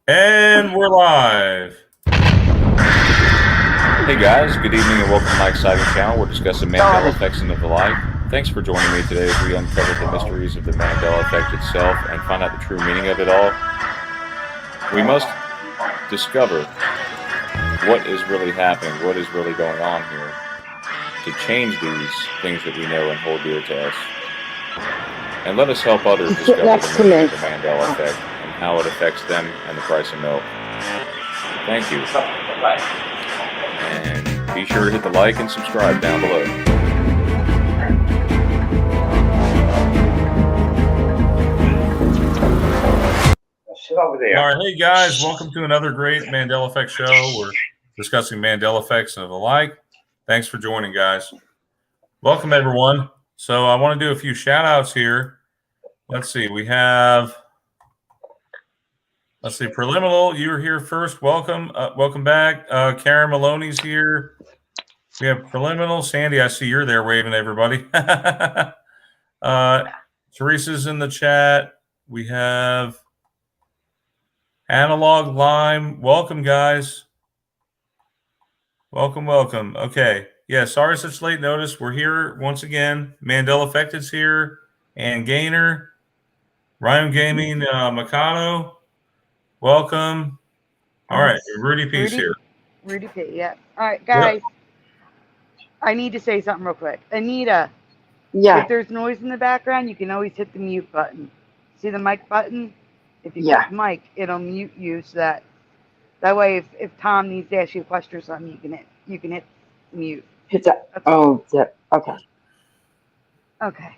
And we're live. Hey guys, good evening and welcome to my exciting channel. We're discussing Mandela effects and the like. Thanks for joining me today as we uncover the mysteries of the Mandela effect itself and find out the true meaning of it all. We must discover what is really happening, what is really going on here, to change these things that we know and hold dear to us. And let us help others discover the mystery of the Mandela effect and how it affects them and the price of milk. Thank you. And be sure to hit the like and subscribe down below. Sit over there. All right, hey guys, welcome to another great Mandela Effect show. We're discussing Mandela effects and the like. Thanks for joining, guys. Welcome, everyone. So I want to do a few shout outs here. Let's see, we have, Preliminal, you were here first. Welcome. Welcome back. Karen Maloney's here. We have Preliminal. Sandy, I see you're there waving at everybody. Teresa's in the chat. We have Analog Lime. Welcome, guys. Welcome, welcome. Okay. Yeah, sorry such late notice. We're here once again. Mandela Effect is here. And Gainer. Ryan Gaming, Mikado. Welcome. All right. Rudy P's here. Rudy P, yeah. All right, guys. Yep. I need to say something real quick. Anita. Yeah. If there's noise in the background, you can always hit the mute button. See the mic button? If you click mic, it'll mute you so that way if Tom needs to ask you a question or something, you can hit mute. Hit that. Okay. Okay.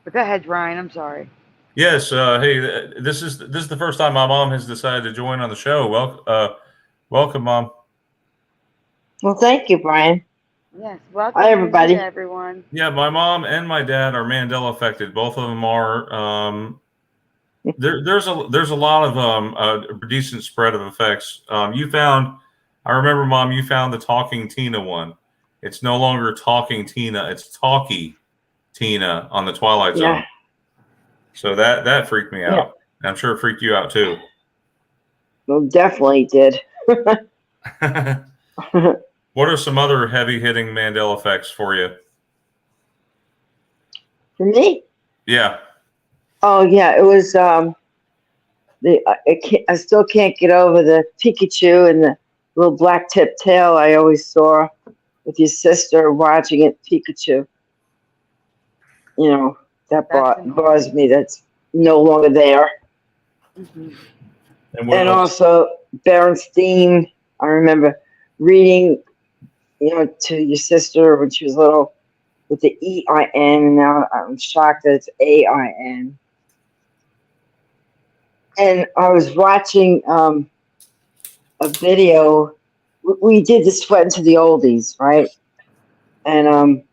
But go ahead, Ryan. I'm sorry. Yes. Hey, this is the first time my mom has decided to join on the show. Welcome, Mom. Well, thank you, Brian. Yes. Welcome, hi, everybody. Everyone. Yeah, my mom and my dad are Mandela affected. Both of them are. There's a lot of a decent spread of effects. I remember, Mom, you found the Talking Tina one. It's no longer Talking Tina. It's Talkie Tina on the Twilight Zone. So that freaked me out. I'm sure it freaked you out too. Well, definitely did. What are some other heavy-hitting Mandela effects for you? For me? Yeah. Oh yeah, it was I still can't get over the Pikachu and the little black tip tail I always saw with your sister watching it, Pikachu. You know, that bothers me. That's no longer there. Mm-hmm. And also Berenstein, I remember reading, to your sister when she was little with the EIN, and now I'm shocked that it's AIN. And I was watching a video. We did the Sweat into the Oldies, right? And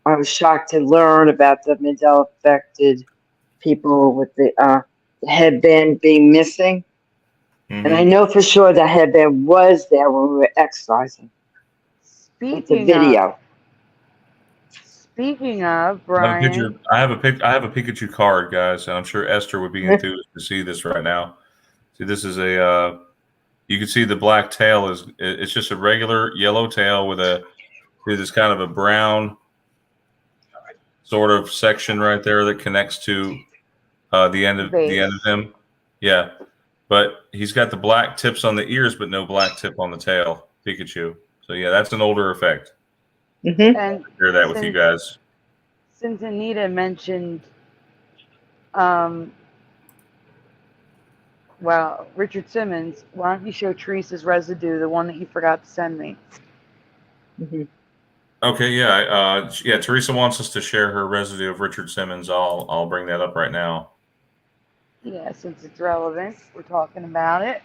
I was shocked to learn about the Mandela affected people with the headband being missing. Mm-hmm. And I know for sure the headband was there when we were exercising. Speaking of Brian, I have a Pikachu card, guys, and I'm sure Esther would be enthused to see this right now. See, this is a you can see the black tail it's just a regular yellow tail with this kind of a brown sort of section right there that connects to the end of him. Yeah, but he's got the black tips on the ears, but no black tip on the tail. Pikachu. So yeah, that's an older effect. Mm-hmm. And share that with you guys. Since Anita mentioned, Richard Simmons, why don't you show Teresa's Residue, the one that you forgot to send me? Mm-hmm. Okay, yeah, Teresa wants us to share her Residue of Richard Simmons. I'll bring that up right now. Yeah, since it's relevant, we're talking about it.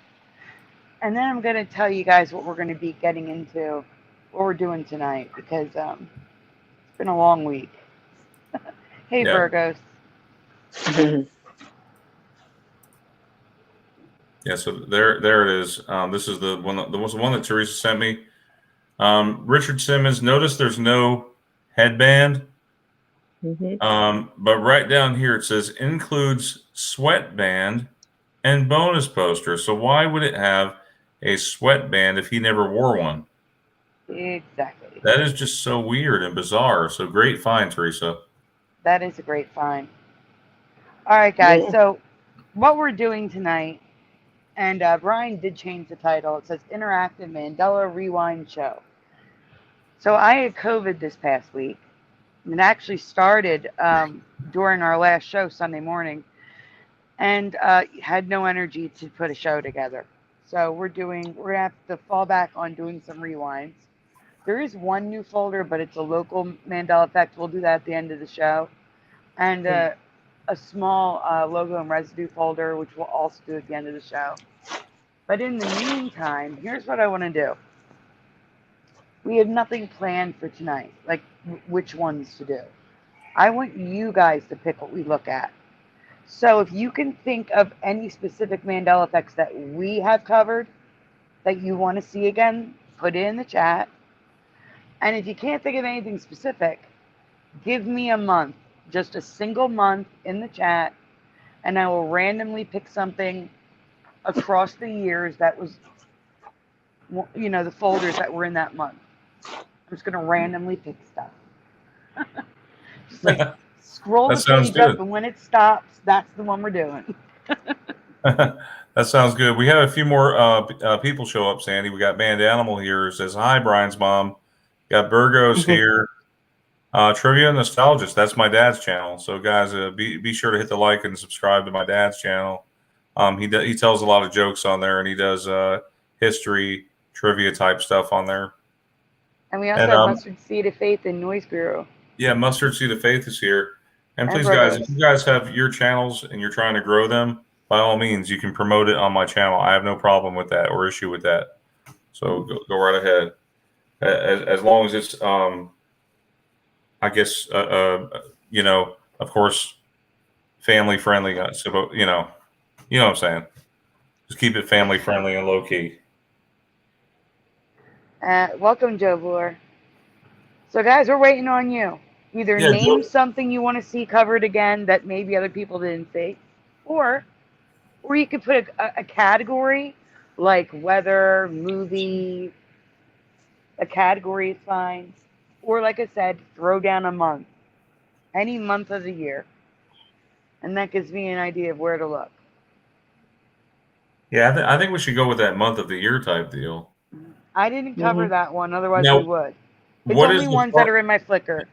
And then I'm going to tell you guys what we're going to be getting into, what we're doing tonight, because it's been a long week. Hey, yeah. Virgos. Yeah, so there it is. This is the one that Teresa sent me. Richard Simmons. Notice there's no headband. Mm-hmm. But right down here it says includes sweatband and bonus poster. So why would it have a sweatband if he never wore one? Exactly. That is just so weird and bizarre. So great find, Teresa. That is a great find. All right, guys. Yeah. So what we're doing tonight, and Brian did change the title. It says Interactive Mandela Rewind Show. So I had COVID this past week. And it actually started during our last show Sunday morning, and had no energy to put a show together. So we're gonna have to fall back on doing some rewinds. There is one new folder, but it's a local Mandela effect. We'll do that at the end of the show, and a small logo and residue folder, which we'll also do at the end of the show. But in the meantime, here's what I want to do. We have nothing planned for tonight, like which ones to do. I want you guys to pick what we look at. So if you can think of any specific Mandela effects that we have covered that you want to see again, put it in the chat. And if you can't think of anything specific, give me a month, just a single month in the chat, and I will randomly pick something across the years that was, the folders that were in that month. I'm just going to randomly pick stuff. Just like scroll the page up, and when it stops, that's the one we're doing. That sounds good. We have a few more people show up, Sandy. We got Band Animal here. It says, hi, Brian's mom. Got Burgos here. Trivia Nostalgist. That's my dad's channel. So, guys, be sure to hit the like and subscribe to my dad's channel. He tells a lot of jokes on there, and he does history, trivia type stuff on there. And we also have Mustard Seed of Faith and Noise Guru. Yeah, Mustard Seed of Faith is here. And please, guys, if you guys have your channels and you're trying to grow them, by all means, you can promote it on my channel. I have no problem with that or issue with that. So go right ahead. As long as it's, I guess, of course, family friendly. So, you know what I'm saying. Just keep it family friendly and low key. Welcome, Joe Boer. So, guys, we're waiting on you. Either name something you want to see covered again that maybe other people didn't see, or you could put a category like weather, movie. A category is fine. Or, like I said, throw down a month. Any month of the year. And that gives me an idea of where to look. Yeah, I think we should go with that month of the year type deal. I didn't cover that one, otherwise we would. It's only ones that are in my Flickr.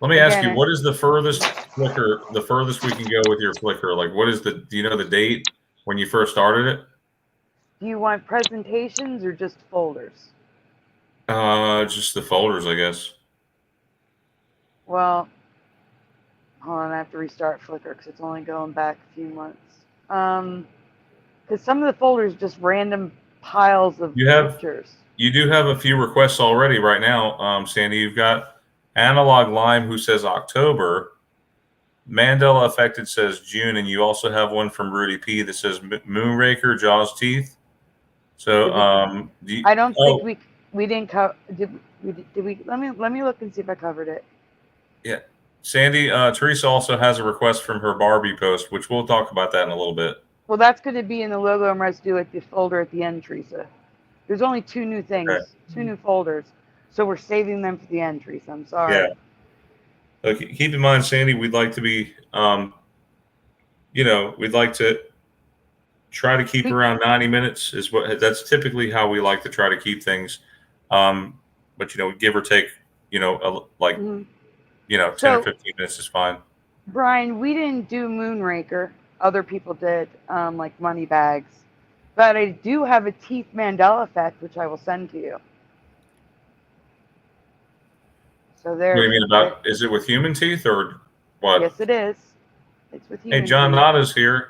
Let me ask you, what is the furthest Flickr, the furthest we can go with your Flickr? Like, what is do you know the date when you first started it? Do you want presentations or just folders? Just the folders, I guess. Well, hold on, I have to restart Flickr because it's only going back a few months. Because some of the folders just random piles of pictures. You do have a few requests already right now, Sandy. You've got Analog Lime who says October. Mandela Affected says June, and you also have one from Rudy P that says Moonraker, Jaws Teeth. So I don't think we didn't cover. Did we? Let me look and see if I covered it. Yeah, Sandy. Teresa also has a request from her Barbie post, which we'll talk about that in a little bit. Well, that's going to be in the logo and residue at the folder at the end, Teresa. There's only 2 new things, 2 new folders, so we're saving them for the end, Teresa. I'm sorry. Yeah. Okay, keep in mind, Sandy, we'd like to be, we'd like to try to keep around 90 minutes. That's typically how we like to try to keep things. But give or take, 10 or 15 minutes is fine. Brian, we didn't do Moonraker. Other people did, like Money Bags. But I do have a Teeth Mandela effect, which I will send to you. So there. What do you mean is it with human teeth or what? Yes, it is. It's with human Hey, John teeth. Nada's here.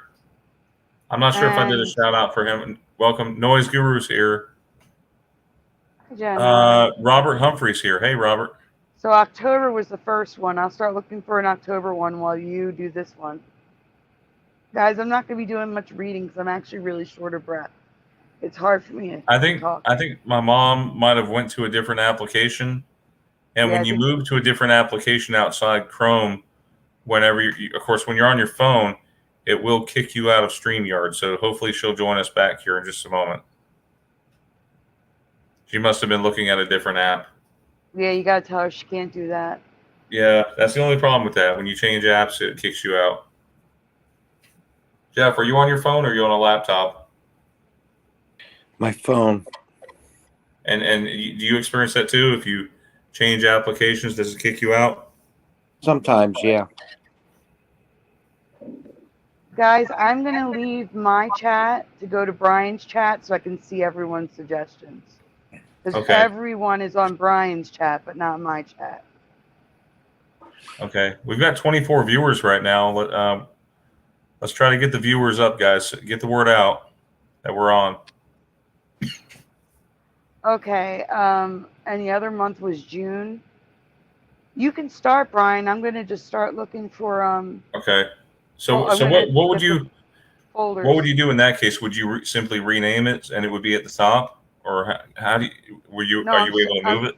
I'm not sure if I did a shout out for him. Welcome. Noise Guru's here. Robert Humphrey's here. Hey, Robert. So October was the first one. I'll start looking for an October one while you do this one. Guys, I'm not going to be doing much reading because I'm actually really short of breath. It's hard for me to talk. I think my mom might have went to a different application. And when you move to a different application outside Chrome, whenever of course, when you're on your phone, it will kick you out of StreamYard. So hopefully she'll join us back here in just a moment. She must have been looking at a different app. Yeah, you gotta tell her she can't do that. Yeah, that's the only problem with that. When you change apps, it kicks you out. Jeff, are you on your phone or are you on a laptop? My phone. And do you experience that too? If you change applications, does it kick you out? Sometimes, yeah. Guys, I'm gonna leave my chat to go to Brian's chat so I can see everyone's suggestions. Because Okay. everyone is on Brian's chat, but not my chat. Okay. We've got 24 viewers right now. Let's try to get the viewers up, guys. Get the word out that we're on. Okay. And the other month was June. You can start, Brian. I'm gonna just start looking for Okay. So I'm gonna what would get you the folders. what would you do in that case? Would you simply rename it and it would be at the top, or how do you No, are you able to move it?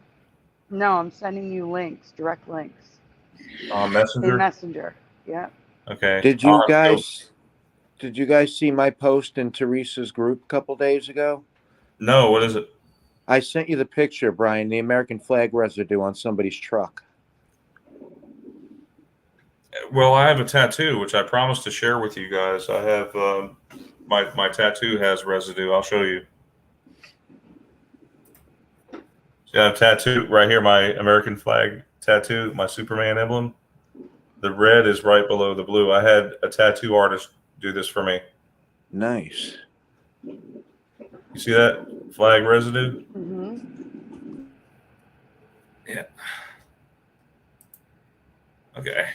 No, I'm sending you links, direct links. Messenger. In Messenger. Yeah. Okay. Did you guys see my post in Teresa's group a couple days ago? No. What is it? I sent you the picture, Brian, the American flag residue on somebody's truck. Well, I have a tattoo, which I promised to share with you guys. I have my tattoo has residue. I'll show you. See, I have a tattoo right here, my American flag tattoo, my Superman emblem. The red is right below the blue. I had a tattoo artist do this for me. Nice. You see that flag residue? Mm-hmm. Yeah. Okay.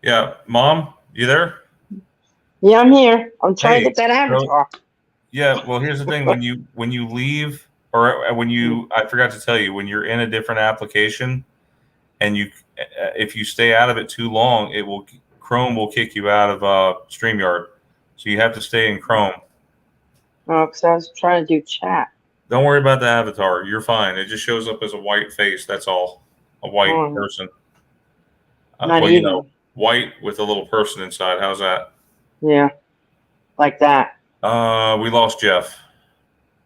Yeah, Mom, you there? Yeah, I'm here. I'm trying to Hey, get that avatar. Yeah, well, here's the thing: when you leave, or I forgot to tell you, when you're in a different application, and if you stay out of it too long, Chrome will kick you out of StreamYard. So you have to stay in Chrome. Oh, because I was trying to do chat. Don't worry about the avatar. You're fine. It just shows up as a white face. That's all. A white person. Not even. White with a little person inside. How's that? Yeah. Like that. We lost Jeff.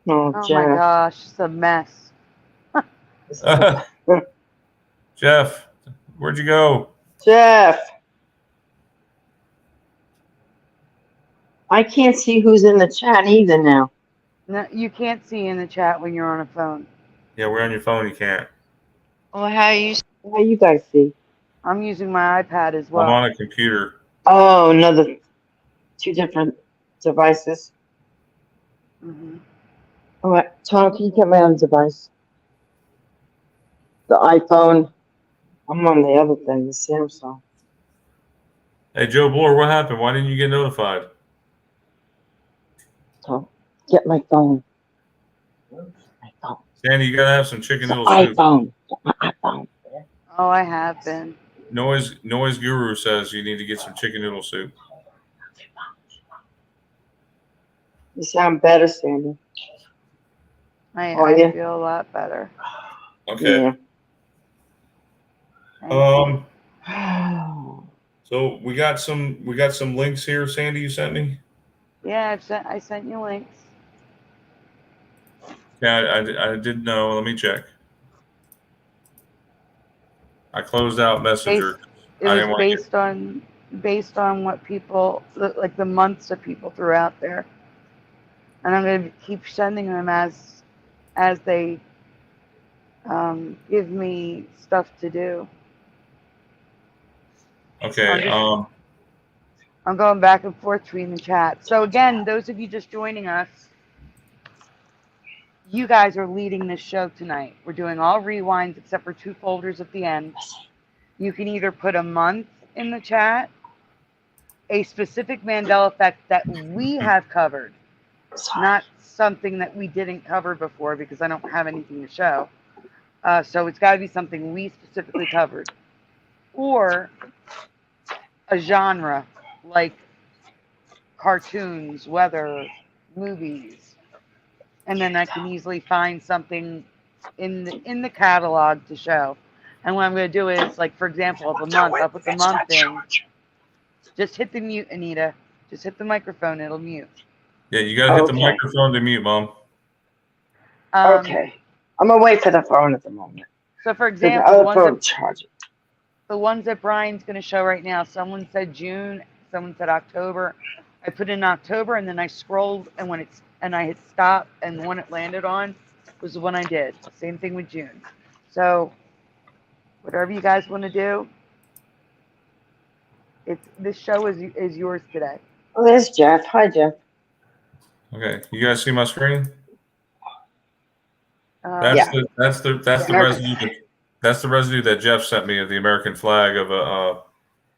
Oh, Oh Jeff. my gosh, it's a mess. Jeff, where'd you go? Jeff. I can't see who's in the chat either now. No, you can't see in the chat when you're on a phone. Yeah, we're on your phone. You can't. Well, how you guys see? I'm using my iPad as well. I'm on a computer. Oh, two different devices. Mm-hmm. All right, Tom, can you get my own device? The iPhone. I'm on the other thing, the Samsung. Hey, Joe Bloor, what happened? Why didn't you get notified? Tom, get my phone. My phone. Sandy, you gotta have some chicken noodle soup. iPhone. Get my iPhone. Oh, I have been. Noise Guru says you need to get some chicken noodle soup. You sound better, Sandy. I you? feel a lot better. Okay. Yeah. So we got some links here, Sandy, you sent me? Yeah, I sent you links. Yeah, I didn't know. Let me check. I closed out Messenger. It was based on what people, like the months that people threw out there. And I'm going to keep sending them as they give me stuff to do. Okay. I'm going back and forth between the chat. So again, those of you just joining us, you guys are leading this show tonight. We're doing all rewinds except for 2 folders at the end. You can either put a month in the chat, a specific Mandela effect that we have covered, not something that we didn't cover before because I don't have anything to show. So it's got to be something we specifically covered. Or a genre like cartoons, weather, movies. And then I can easily find something in the catalog to show. And what I'm going to do is, like, for example, of a month, I'll put the month in. Just hit the mute, Anita. Just hit the microphone. It'll mute. Yeah, you gotta hit the microphone to mute, Mom. Okay. I'm away for the phone at the moment. So, for The example, other phone charging. the ones that Brian's going to show right now, someone said June, someone said October. I put in October, and then I scrolled, and I hit stop, and the one it landed on was the one I did. Same thing with June. So, whatever you guys want to do, this show is yours today. Oh, there's Jeff. Hi, Jeff. Okay, you guys see my screen? Yeah. That's the residue. That's the residue that Jeff sent me of the American flag of it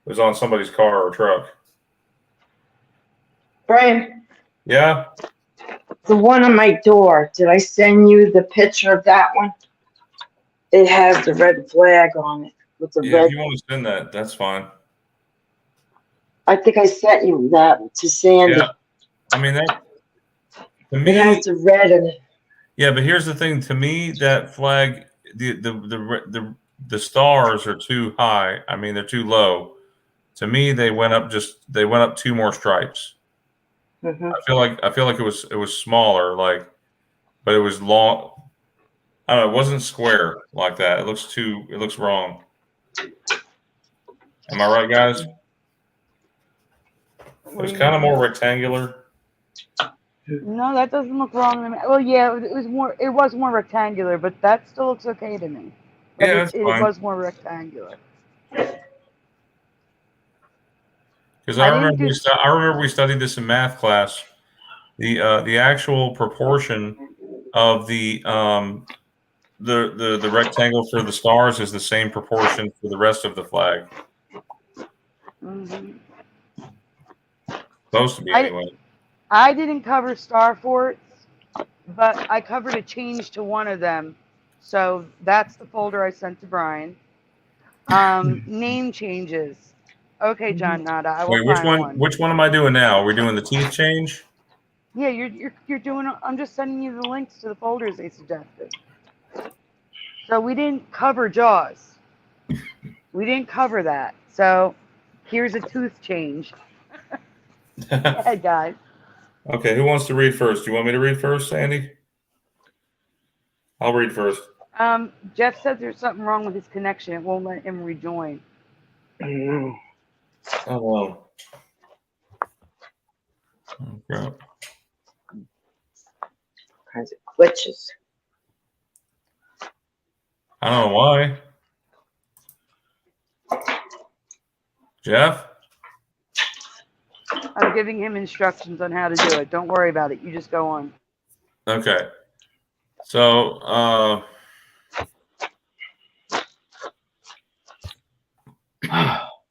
was on somebody's car or truck. Brian. Yeah. The one on my door. Did I send you the picture of that one? It has the red flag on it with the red. If you want to send that, that's fine. I think I sent you that to Sandy. Yeah. I mean that. To me, it has the red in it. Yeah, but here's the thing. To me, that flag, the stars are too high. I mean, they're too low. To me, they went up 2 more stripes. Mm-hmm. I feel like it was smaller, but it was long. I don't know. It wasn't square like that. It looks wrong. Am I right, guys? It was kind of more rectangular. No, that doesn't look wrong to me. Well, yeah, it was more rectangular, but that still looks okay to me. But yeah, it was more rectangular. Because I remember we studied this in math class. The actual proportion of the rectangle for the stars is the same proportion for the rest of the flag. Mm-hmm. Supposed to be anyway. I didn't cover star forts, but I covered a change to one of them. So that's the folder I sent to Brian. Name changes. Okay, John Nada. I will find one. Which one am I doing now? Are we doing the teeth change? Yeah, you're doing. I'm just sending you the links to the folders they suggested. So we didn't cover jaws. We didn't cover that. So here's a tooth change. Hey guys. Okay, who wants to read first? Do you want me to read first, Sandy? I'll read first. Jeff said there's something wrong with his connection. It won't let him rejoin. Oh well. Oh, crap. Kinds of glitches. I don't know why. Jeff? I'm giving him instructions on how to do it. Don't worry about it. You just go on. Okay. So,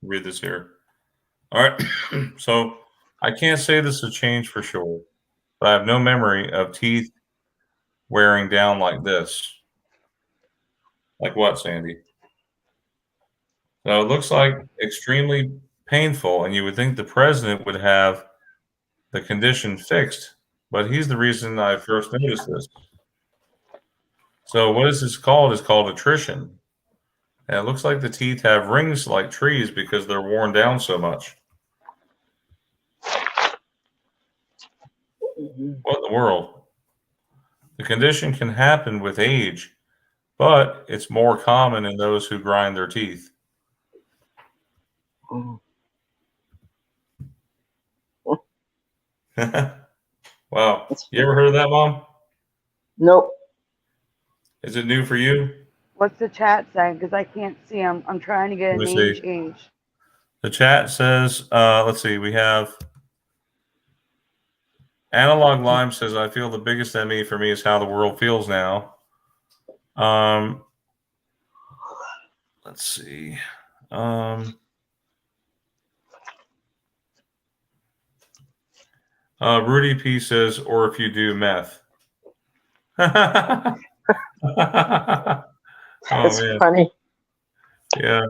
read this here. All right. So, I can't say this is a change for sure, but I have no memory of teeth wearing down like this. Like what, Sandy? So, it looks like extremely painful, and you would think the president would have the condition fixed, but he's the reason I first noticed this. So what is this called? It's called attrition. And it looks like the teeth have rings like trees because they're worn down so much. What in the world? The condition can happen with age, but it's more common in those who grind their teeth. Wow. You ever heard of that, Mom? Nope. Is it new for you? What's the chat saying? Because I can't see. I'm trying to get a name change. The chat says, let's see, we have Analog Lime says, I feel the biggest enemy for me is how the world feels now. Let's see. Rudy P says, or if you do meth. That's funny. Yeah.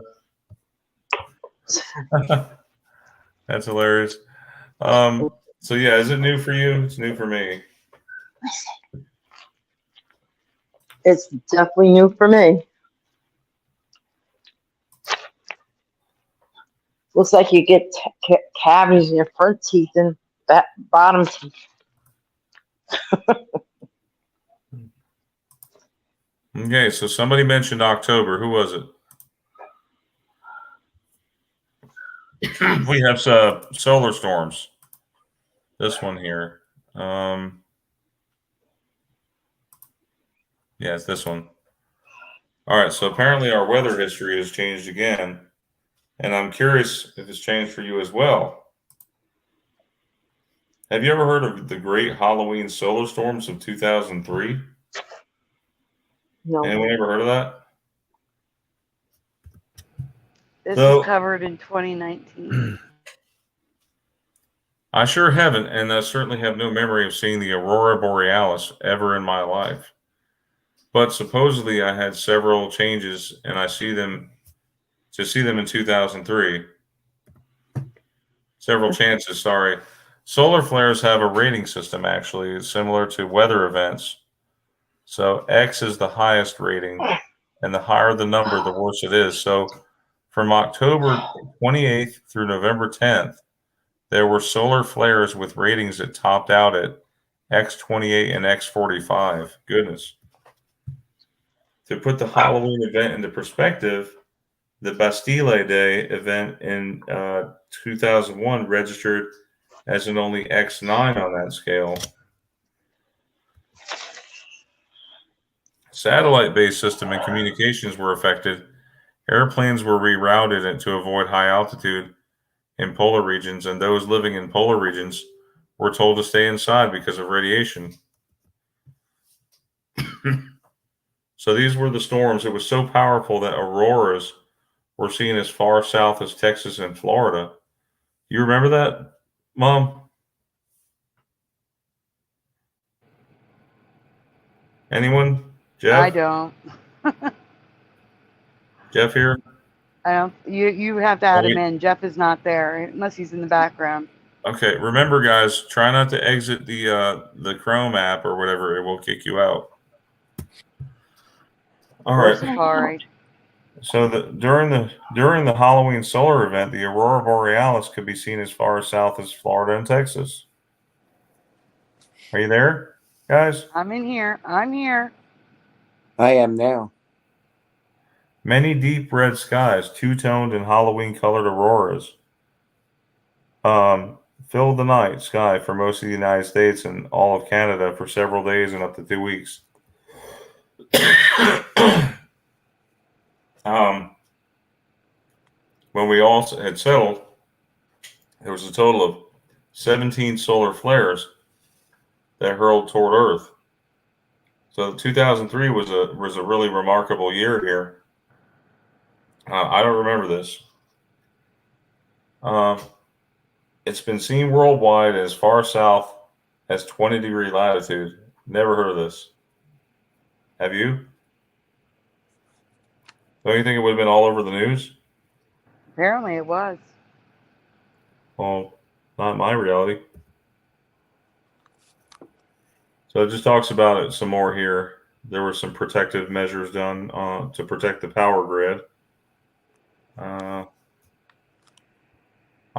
That's hilarious. So yeah, is it new for you? It's new for me. It's definitely new for me. Looks like you get cavities in your front teeth and bottom teeth. Okay, so somebody mentioned October. Who was it? We have solar storms. This one here. Yeah, it's this one. All right, so apparently our weather history has changed again, and I'm curious if it's changed for you as well. Have you ever heard of the Great Halloween Solar Storms of 2003? No. Anyone ever heard of that? This is covered in 2019. I sure haven't, and I certainly have no memory of seeing the Aurora Borealis ever in my life. But supposedly I had several changes, and I see them in 2003. Several chances, sorry. Solar flares have a rating system, actually, similar to weather events. So X is the highest rating, and the higher the number, the worse it is. So from October 28th through November 10th, there were solar flares with ratings that topped out at X28 and X45. Goodness. To put the Halloween event into perspective, the Bastille Day event in 2001 registered as an only X9 on that scale. Satellite-based system and communications were affected. Airplanes were rerouted to avoid high altitude in polar regions, and those living in polar regions were told to stay inside because of radiation. So these were the storms. It was so powerful that auroras were seen as far south as Texas and Florida. You remember that, Mom? Anyone? Jeff? I don't. Jeff here? I don't. You have to add him in. Jeff is not there unless he's in the background. Okay. Remember, guys, try not to exit the Chrome app or whatever. It will kick you out. All right. Safari. So during the Halloween solar event, the Aurora Borealis could be seen as far south as Florida and Texas. Are you there, guys? I'm in here. I'm here. I am now. Many deep red skies, two-toned and Halloween-colored auroras filled the night sky for most of the United States and all of Canada for several days and up to 2 weeks. When we all had settled, there was a total of 17 solar flares that hurled toward Earth. So 2003 was a really remarkable year here. I don't remember this. It's been seen worldwide as far south as 20-degree latitude. Never heard of this. Have you? Don't you think it would have been all over the news? Apparently it was. Well, not my reality. So it just talks about it some more here. There were some protective measures done to protect the power grid. I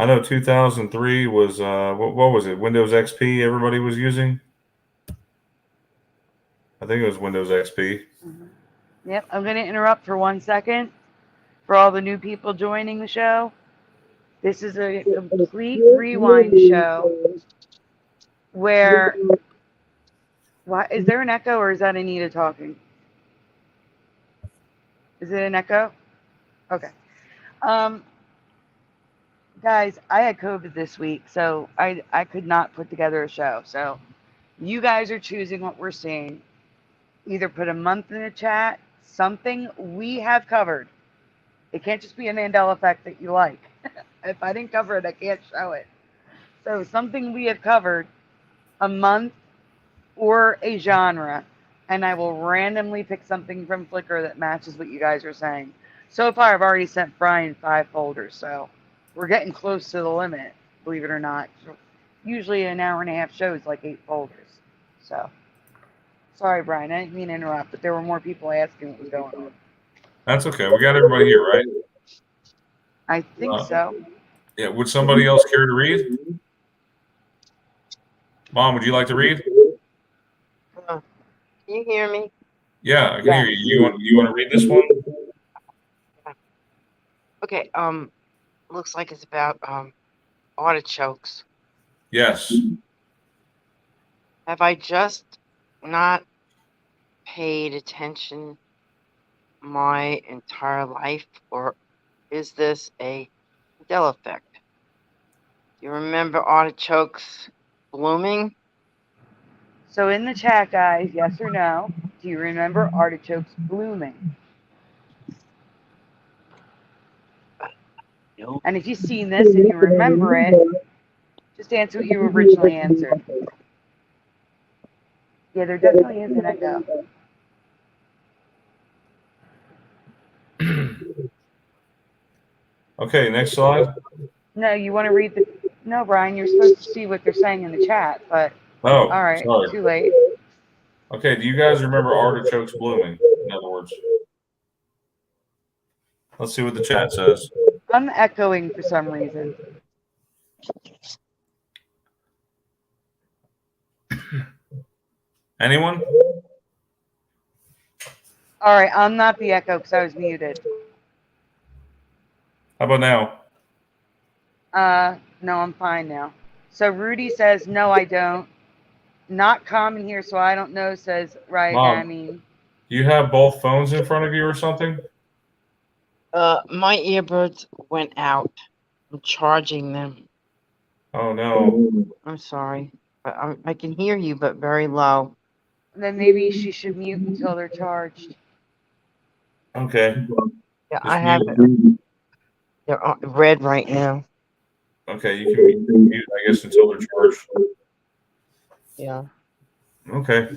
know 2003 was, what was it? Windows XP everybody was using? I think it was Windows XP. Mm-hmm. Yep, I'm going to interrupt for 1 second for all the new people joining the show. This is a complete rewind show where... Why, is there an echo or is that Anita talking? Is it an echo? Okay. Guys, I had COVID this week, so I could not put together a show. So you guys are choosing what we're seeing. Either put a month in the chat, something we have covered. It can't just be a Mandela effect that you like. If I didn't cover it, I can't show it. So something we have covered, a month, or a genre, and I will randomly pick something from Flickr that matches what you guys are saying. So far, I've already sent Brian 5 folders, so we're getting close to the limit, believe it or not. Usually an hour and a half show is like 8 folders. So, sorry, Brian, I didn't mean to interrupt, but there were more people asking what was going on. That's okay. We got everybody here, right? I think so. Yeah, would somebody else care to read? Mom, would you like to read? Can you hear me? Yeah, I can hear you. You want to read this one? Okay. Looks like it's about artichokes. Yes. Have I just not paid attention my entire life, or is this a Mandela effect? Do you remember artichokes blooming? So in the chat, guys, yes or no? Do you remember artichokes blooming? No. And if you've seen this and you remember it, just answer what you originally answered. Yeah, there definitely is an echo. Okay, next slide. No, you want to read the. No, Brian, you're supposed to see what they're saying in the chat, but. Oh, all right, sorry. too late. Okay, do you guys remember artichokes blooming? In other words, let's see what the chat says. I'm echoing for some reason. Anyone? All right, I'm not the echo because I was muted. How about now? No, I'm fine now. So Rudy says, no, I don't. Not common here, so I don't know, says right. Mom, I mean, do you have both phones in front of you or something? My earbuds went out. I'm charging them. Oh no. I'm sorry. I can hear you, but very low. then maybe she should mute until they're charged. Okay. Yeah, Just I have mute. it. They're red right now. Okay, you can mute, I guess, until they're charged. Yeah. Okay.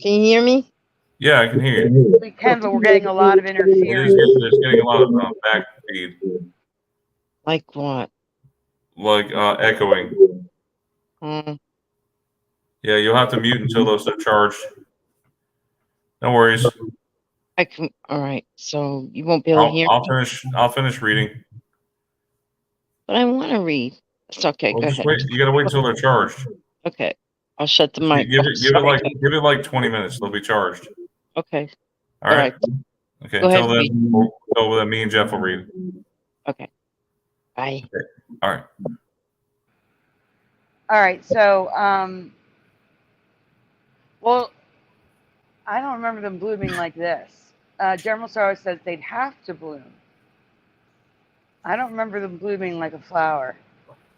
Can you hear me? Yeah, I can hear you. We can, but we're getting a lot of interference. It's getting a lot of back feed, Like what? like echoing. Hmm. Yeah, you'll have to mute until those are charged. No worries. I can. All right. So you won't be able to hear me. I'll finish reading. But I want to read. It's okay. Well, Go just ahead. wait. You gotta wait until they're charged. Okay. I'll shut the mic. Give Sorry. it like 20 minutes. They'll be charged. Okay. All right. All right. Okay. Go Until ahead, then, me and Jeff will read. Okay. Bye. Okay. All right. All right, so, well, I don't remember them blooming like this. General Sorrow says they'd have to bloom. I don't remember them blooming like a flower.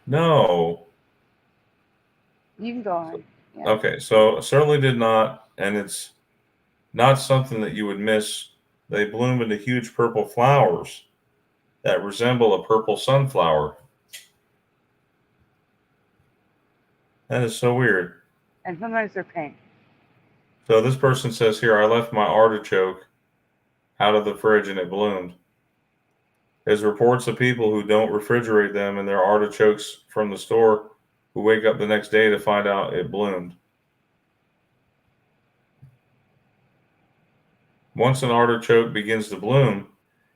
No. You can go on. Yeah. Okay. So certainly did not, and it's not something that you would miss. They bloom into huge purple flowers that resemble a purple sunflower. That is so weird. And sometimes they're pink. So this person says here, I left my artichoke out of the fridge and it bloomed. There's reports of people who don't refrigerate them and their artichokes from the store who wake up the next day to find out it bloomed. Once an artichoke begins to bloom,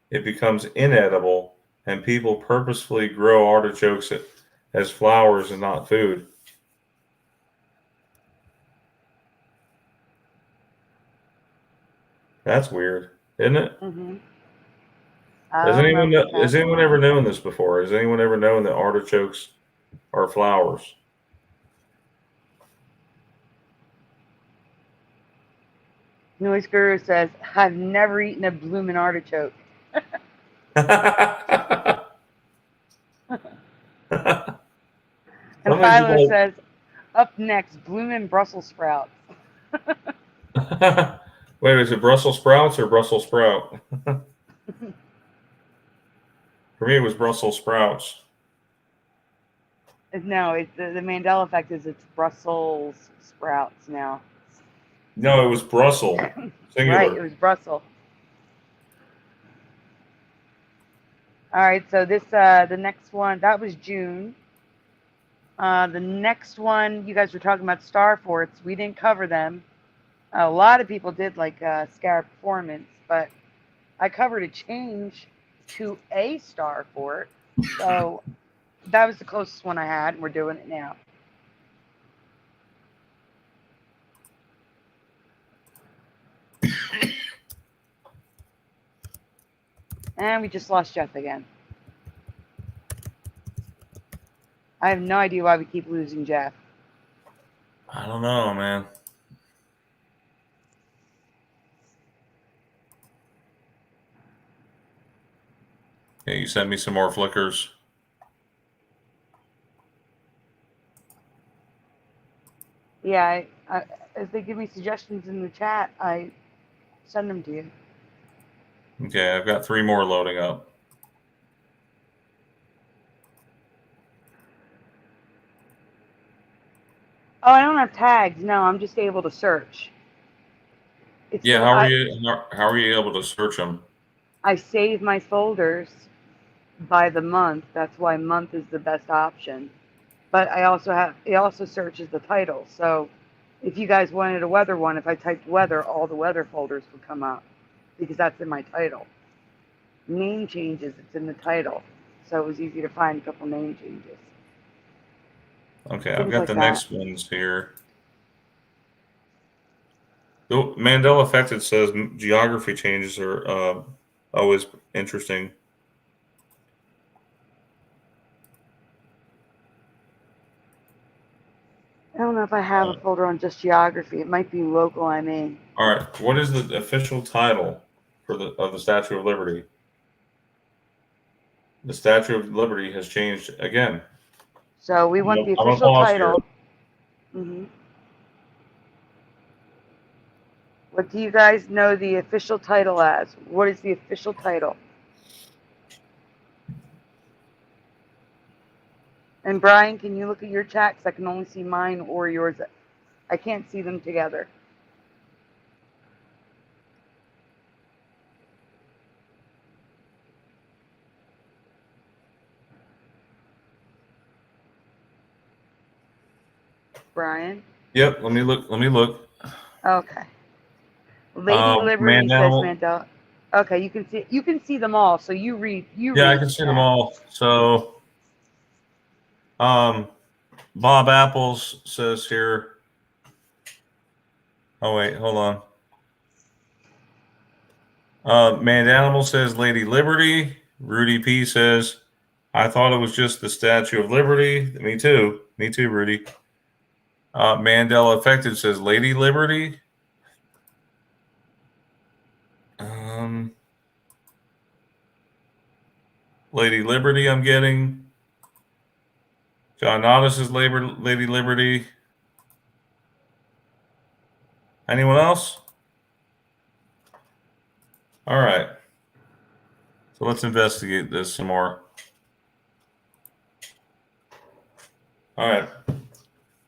it becomes inedible, and people purposefully grow artichokes as flowers and not food. That's weird, isn't it? Mm-hmm. Has anyone ever known this before? Has anyone ever known that artichokes are flowers? Noise Guru says, I've never eaten a bloomin' artichoke. And Philo says, up next, bloomin' Brussels sprouts. Wait, is it Brussels sprouts or Brussels sprout? For me, it was Brussels sprouts. No, it's the Mandela effect is it's Brussels sprouts now. No, it was Brussels. Singular. Right, it was Brussels. All right, so this the next one, that was June. The next one, you guys were talking about star forts. We didn't cover them. A lot of people did like Scarab Performance, but I covered a change to a star fort. So That was the closest one I had, and we're doing it now. And we just lost Jeff again. I have no idea why we keep losing Jeff. I don't know, man. Yeah, you sent me some more flickers. Yeah, if they give me suggestions in the chat, I send them to you. Okay, I've got 3 more loading up. Oh, I don't have tags. No, I'm just able to search. Yeah, how are you able to search them? I save my folders by the month. That's why month is the best option. But it also searches the title. So if you guys wanted a weather one, if I typed weather, all the weather folders would come up because that's in my title. Name changes, it's in the title. So it was easy to find a couple name changes. Okay, I've Things got like the that. next ones here. The Mandela effect, it says geography changes are always interesting. I don't know if I have a folder on just geography. It might be local ME. All right, what is the official title of the Statue of Liberty? The Statue of Liberty has changed again. So we want the official title. Mm-hmm. What do you guys know the official title as? What is the official title? And Brian, can you look at your chat? Because I can only see mine or yours. I can't see them together. Brian? Yep, let me look. Okay. Lady Liberty says Mandela. Okay, you can see them all. So you read. Yeah, I can see them all. So Bob Apples says here. Oh wait, hold on. Man Animal says Lady Liberty. Rudy P says, I thought it was just the Statue of Liberty. Me too, Rudy. Mandela Affected says Lady Liberty. Lady Liberty, I'm getting. John Nodis is Lady Liberty. Anyone else? All right. So let's investigate this some more. All right.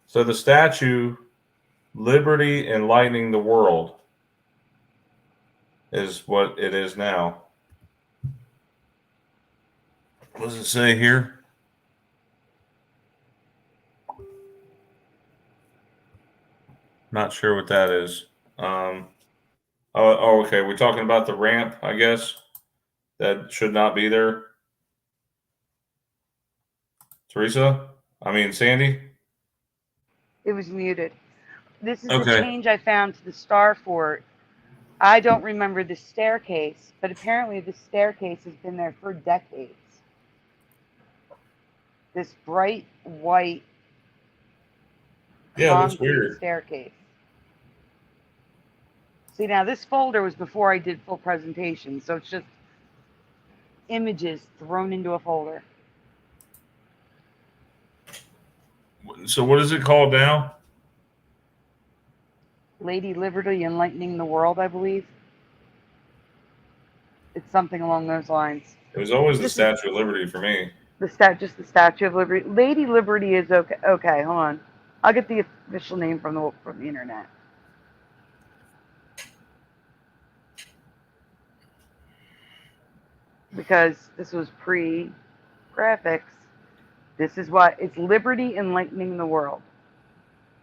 So the statue, Liberty Enlightening the World, is what it is now. What does it say here? Not sure what that is. Okay. We're talking about the ramp, I guess. That should not be there. Sandy? It was muted. This is the change I found to the Star Fort. I don't remember the staircase, but apparently the staircase has been there for decades. This bright white concrete staircase. See, now this folder was before I did full presentation, so it's just images thrown into a folder. So what is it called now? Lady Liberty Enlightening the World, I believe. It's something along those lines. It was always the Statue of Liberty for me. Just the Statue of Liberty. Lady Liberty is okay. Okay, hold on. I'll get the official name from the internet. Because this was pre-graphics. This is what it's Liberty Enlightening the World.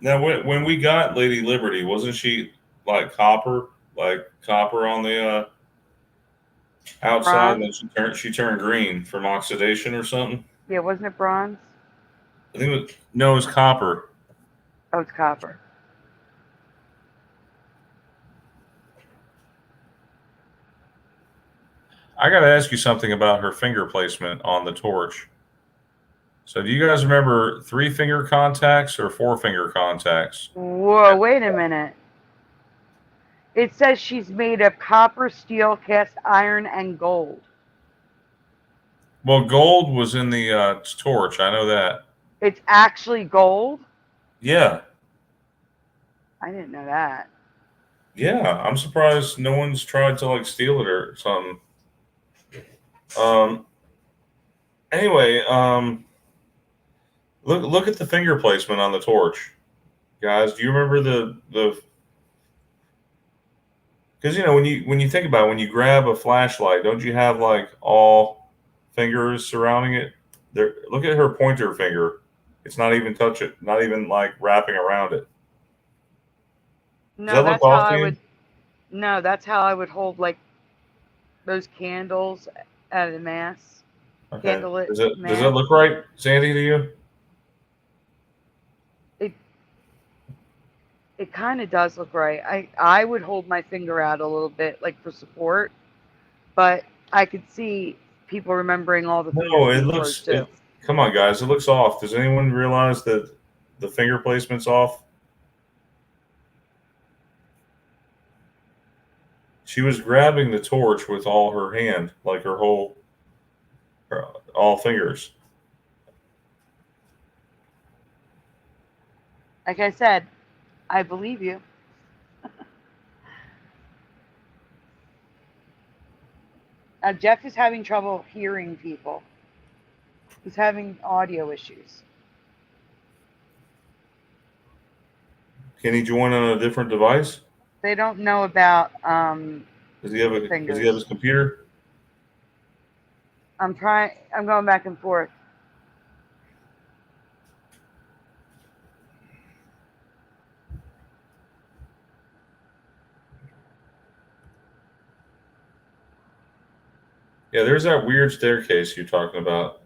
Now, when we got Lady Liberty, wasn't she like copper on the outside, and then she turned green from oxidation or something? Yeah, wasn't it bronze? I think it was, no, it was copper. Oh, it's copper. I got to ask you something about her finger placement on the torch. So, do you guys remember 3-finger contacts or 4-finger contacts? Whoa, wait a minute. It says she's made of copper, steel, cast iron, and gold. Well, gold was in the torch. I know that. It's actually gold? Yeah. I didn't know that. Yeah. I'm surprised no one's tried to like steal it or something. Um. Anyway, look at the finger placement on the torch, guys. Do you remember the? Because when you think about it, when you grab a flashlight, don't you have like all fingers surrounding it? There. Look at her pointer finger. It's not even touch it. Not even like wrapping around it. Does No, that look that's how off to I you? would. No, that's how I would hold like those candles at a mass. Okay. Candlelit Does it mass. look right, Sandy, to you? It kind of does look right. I would hold my finger out a little bit, like for support, but I could see people remembering all the fingers No, it being closed looks. too. Come on, guys. It looks off. Does anyone realize that the finger placement's off? She was grabbing the torch with all her hand, like all fingers. Like I said, I believe you. Jeff is having trouble hearing people. He's having audio issues. Can he join on a different device? They don't know about Does he have fingers. his computer? I'm going back and forth. Yeah, there's that weird staircase you're talking about.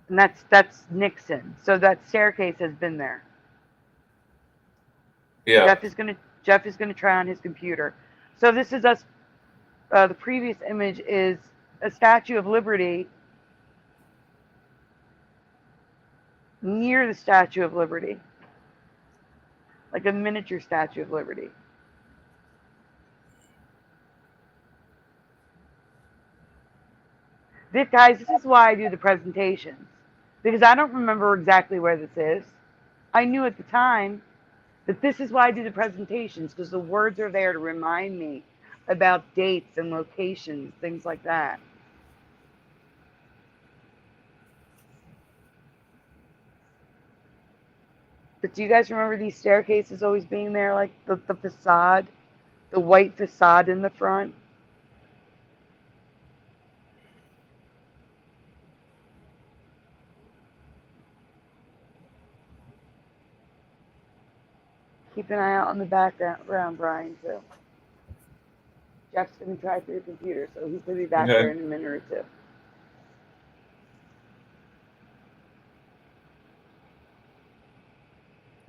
And that's Nixon. So that staircase has been there. Yeah. Jeff is gonna try on his computer. So this is us. The previous image is a Statue of Liberty near the Statue of Liberty, like a miniature Statue of Liberty. Guys, this is why I do the presentations, because I don't remember exactly where this is. I knew at the time that this is why I do the presentations, because the words are there to remind me about dates and locations, things like that. But do you guys remember these staircases always being there, like the facade, the white facade in the front? Keep an eye out on the background, Brian, too. Jeff's going to try through your computer, so he's going to be back there in a minute or two.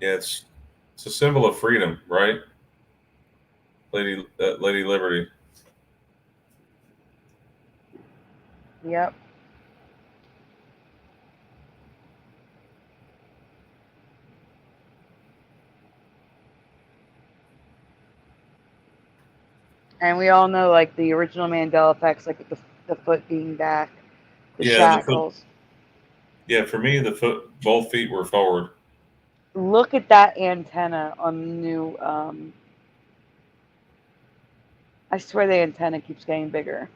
Yeah, it's a symbol of freedom, right? Lady Liberty. Yep. And we all know, like, the original Mandela effects, like the foot being back, the shackles. For me, both feet were forward. Look at that antenna on the new. I swear the antenna keeps getting bigger.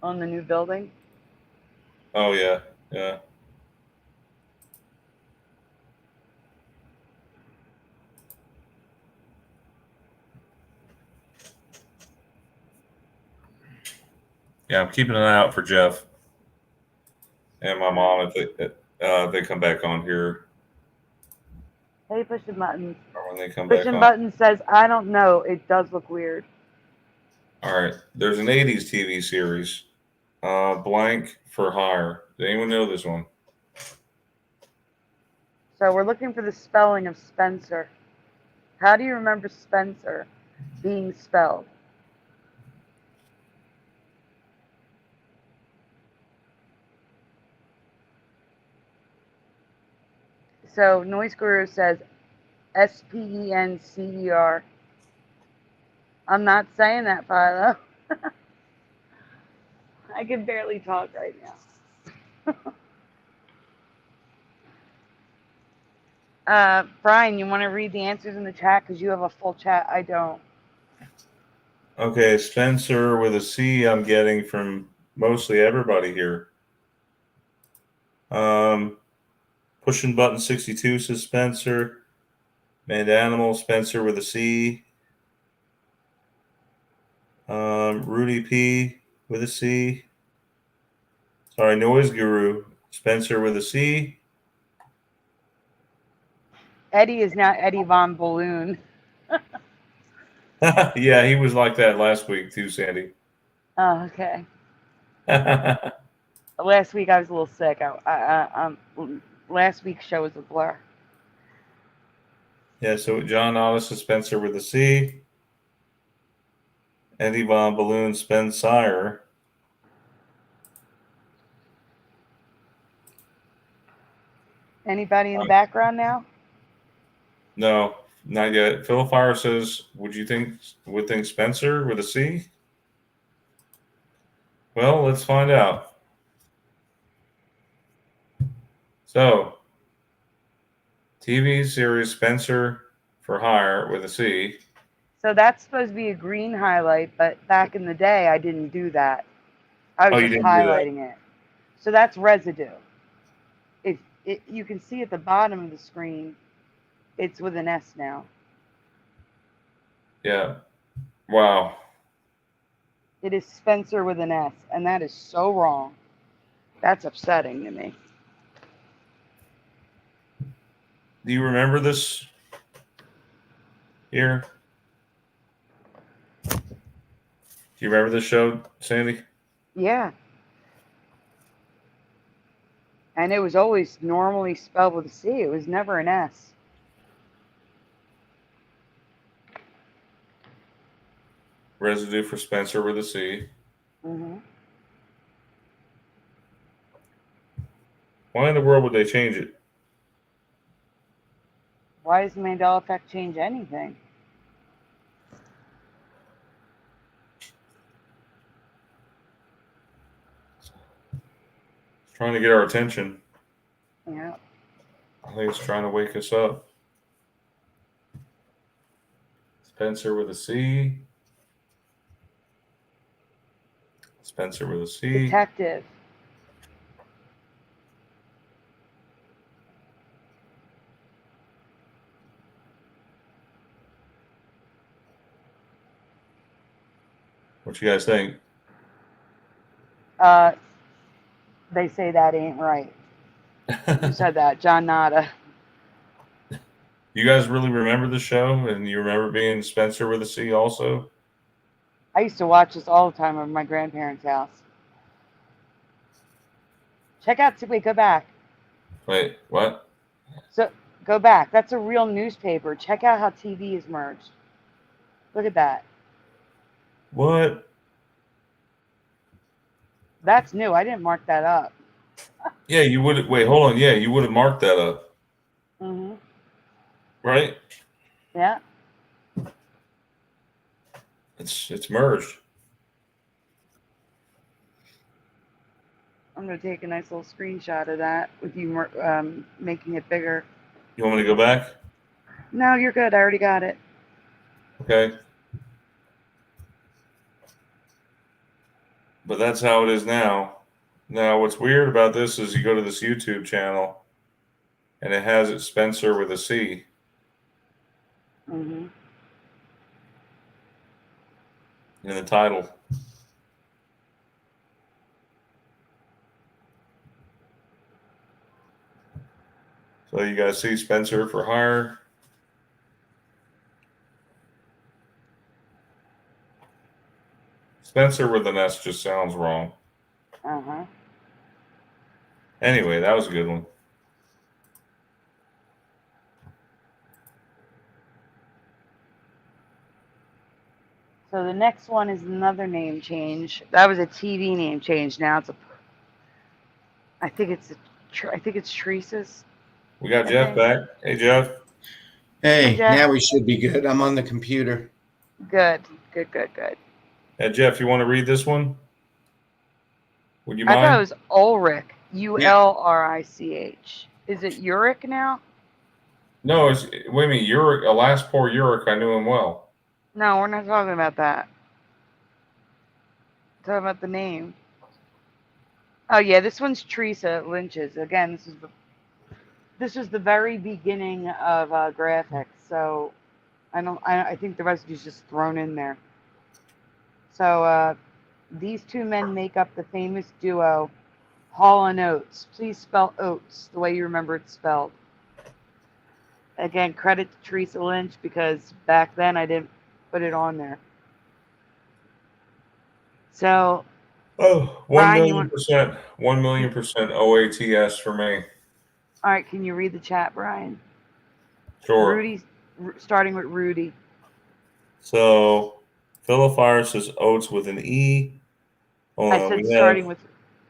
On the new building. Oh yeah, yeah. Yeah, I'm keeping an eye out for Jeff and my mom if they come back on here. Hey, pushing buttons. Or when they come back Pushing on. buttons says, I don't know. It does look weird. All right. There's an 80s TV series, Blank for Hire. Does anyone know this one? So we're looking for the spelling of Spencer. How do you remember Spencer being spelled? So Noise Guru says Spencer. I'm not saying that, Philo. I can barely talk right now. Brian, you want to read the answers in the chat because you have a full chat? I don't. Okay, Spencer with a C I'm getting from mostly everybody here. Pushing button 62 says Spencer. Mad Animal, Spencer with a C. Rudy P with a C. Sorry, Noise Guru, Spencer with a C. Eddie is now Eddie Von Balloon. Yeah, he was like that last week too, Sandy. Oh, okay. Last week I was a little sick. Last week's show was a blur. Yeah, so John Otis is Spencer with a C. Eddie Von Balloon, Spencer. Anybody in the background now? No, not yet. Phil Fire says, would think Spencer with a C? Well, let's find out. So, TV series Spencer for Hire with a C. So that's supposed to be a green highlight, but back in the day I didn't do that. I was You just didn't do that. highlighting it. So that's residue. You can see at the bottom of the screen, it's with an S now. Yeah. Wow. It is Spencer with an S, and that is so wrong. That's upsetting to me. Do you remember this here? Do you remember this show, Sandy? Yeah. And it was always normally spelled with a C. It was never an S. Residue for Spencer with a C. Mm-hmm. Why in the world would they change it? Why does the Mandela effect change anything? It's trying to get our attention. Yeah. I think it's trying to wake us up. Spencer with a C. Spencer with a C. Detective. What you guys think? They say that ain't right. Who said that? John Nada. You guys really remember the show, and you remember being Spencer with a C also? I used to watch this all the time at my grandparents' house. Check out, wait, go back. Wait, what? So, go back. That's a real newspaper. Check out how TV is merged. Look at that. What? That's new. I didn't mark that up. Yeah, you would. Wait, hold on. Yeah, you would have marked that up, Mm-hmm. right? Yeah. It's merged. I'm going to take a nice little screenshot of that with you making it bigger. You want me to go back? No, you're good. I already got it. Okay. But that's how it is now. Now, what's weird about this is you go to this YouTube channel, and it has it Spencer with a C. Mm-hmm. In the title. So you guys see Spencer for Hire. Spencer with an S just sounds wrong. Uh-huh. Anyway, that was a good one. So the next one is another name change. That was a TV name change. Now it's a. I think it's Teresa's. We got I Jeff think. back. Hey, Jeff. Hey, Jeff. now we should be good. I'm on the computer. Good. Hey, Jeff, you want to read this one? Would you I thought mind? it was Ulrich. Ulrich. Is it Uric now? No, wait a minute. Uric, alas, poor Uric. I knew him well. No, we're not talking about that. We're talking about the name. Oh yeah, this one's Teresa Lynch's. Again, this was the very beginning of graphics, so I think the residue's just thrown in there. So these two men make up the famous duo Hall and Oates. Please spell Oates the way you remember it's spelled. Again, credit to Teresa Lynch because back then I didn't put it on there. Oh, So 1,000,000%. 1,000,000% OATS for me. All right, can you read the chat, Brian? Sure. Rudy, starting with Rudy. So, Philifire says Oates with an E. Hold I on, said starting with.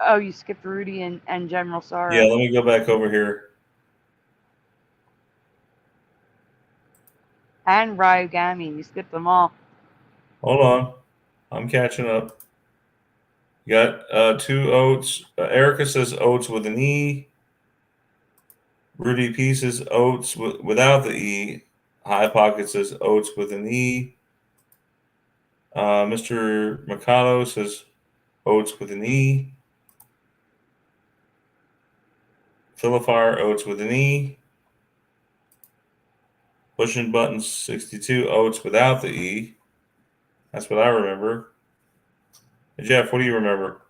Oh, you skipped Rudy and General Sorrow. Yeah, let me go back over here. And Ryogami, you skipped them all. Hold on, I'm catching up. You got two Oates. Erica says Oates with an E. Rudy P says Oates without the E. High Pocket says Oates with an E. Mr. Mikado says Oates with an E. Philifire Oates with an E. Pushing Buttons 62 Oates without the E. That's what I remember. Hey, Jeff, what do you remember?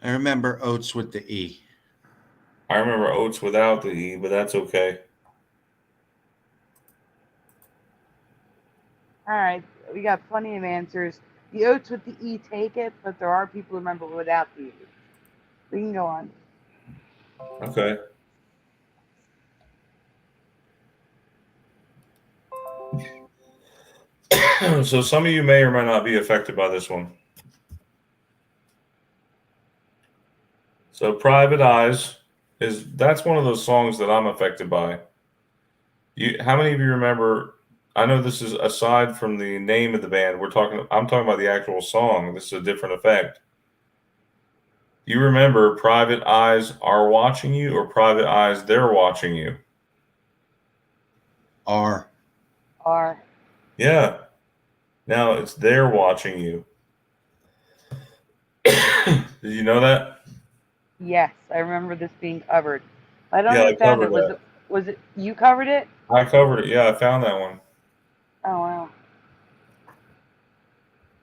I remember Oates with the E. I remember Oates without the E, but that's okay. All right, we got plenty of answers. The Oates with the E take it, but there are people who remember without the E. We can go on. Okay. So some of you may or may not be affected by this one. So Private Eyes that's one of those songs that I'm affected by. How many of you remember? I know this is aside from the name of the band. I'm talking about the actual song. This is a different effect. You remember Private Eyes Are Watching You or Private Eyes They're Watching You? R. Yeah. Now it's They're Watching You. Did you know that? Yes, I remember this being covered. I don't Yeah, know I who found it. covered Was it you covered it? I covered it. Yeah, I found that one. Oh wow.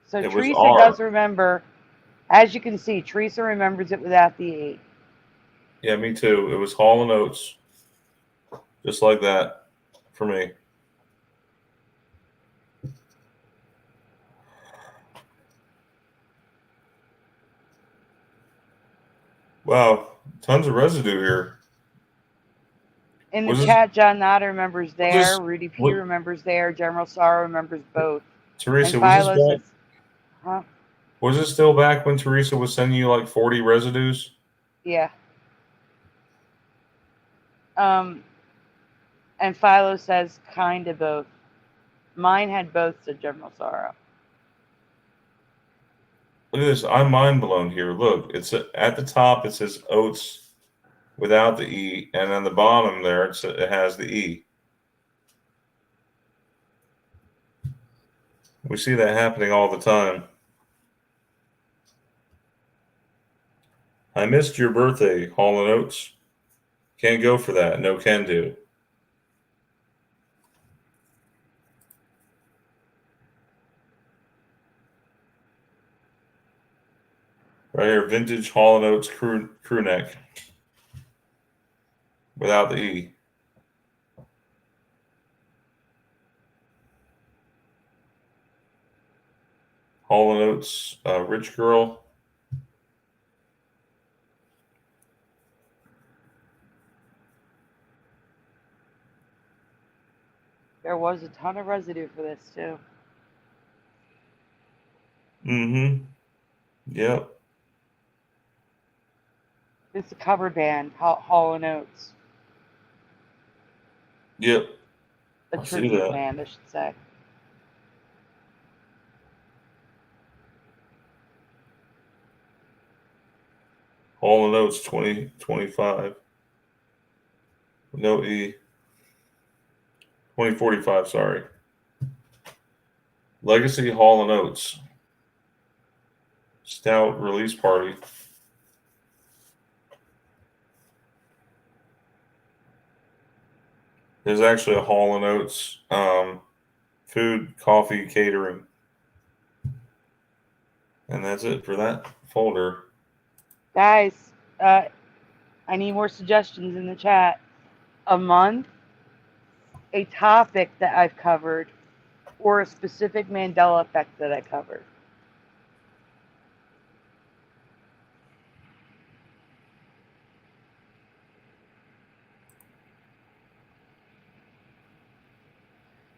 So It was Teresa R. does remember. As you can see, Teresa remembers it without the E. Yeah, me too. It was Hall and Oates. Just like that for me. Wow, tons of residue here. In the chat, John Nada remembers there. Rudy P remembers there. General Sorrow remembers both. Teresa, and Philo says, huh? Was it still back when Teresa was sending you like 40 residues? Yeah. And Philo says kind of both. Mine had both, said General Sorrow. Look at this. I'm mind blown here. Look, it's at the top. It says Oates without the E, and on the bottom there it has the E. We see that happening all the time. I missed your birthday, Hall and Oates. Can't go for that. No can do. Right here, vintage Hall and Oates crew neck without the E. Hall & Oates, Rich Girl. There was a ton of residue for this too. Mm-hmm. Yep. It's a cover band, Hall & Oates. Yep. A I see tribute that. band, I should say. Hall & Oates 2025. No E. 2045, sorry. Legacy Hall & Oates. Stout release party. There's actually a Hall & Oates food, coffee, catering. And that's it for that folder. Guys, I need more suggestions in the chat. A month, a topic that I've covered, or a specific Mandela effect that I covered.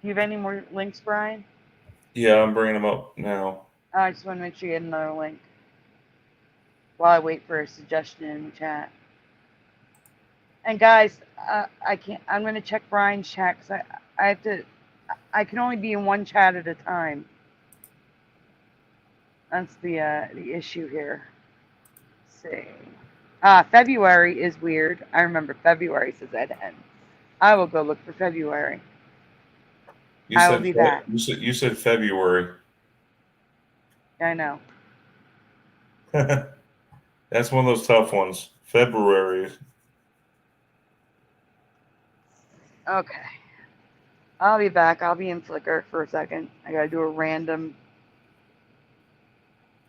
Do you have any more links, Brian? Yeah, I'm bringing them up now. I just want to make sure you get another link while I wait for a suggestion in the chat. And guys, I'm going to check Brian's chat because I can only be in one chat at a time. That's the issue here. Let's see. February is weird. I remember February says that end. I will go look for February. I will be back. You said February. I know. That's one of those tough ones. February. Okay. I'll be back. I'll be in Flickr for a second. I gotta do a random.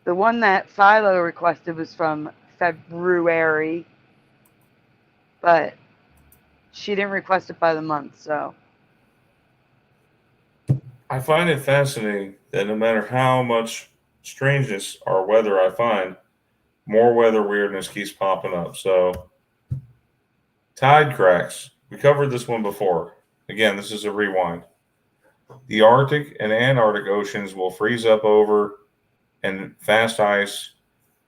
The one that Philo requested was from February, but she didn't request it by the month, so. I find it fascinating that no matter how much strangeness or weather I find, more weather weirdness keeps popping up. So, tide cracks. We covered this one before. Again, this is a rewind. The Arctic and Antarctic oceans will freeze up over and fast ice,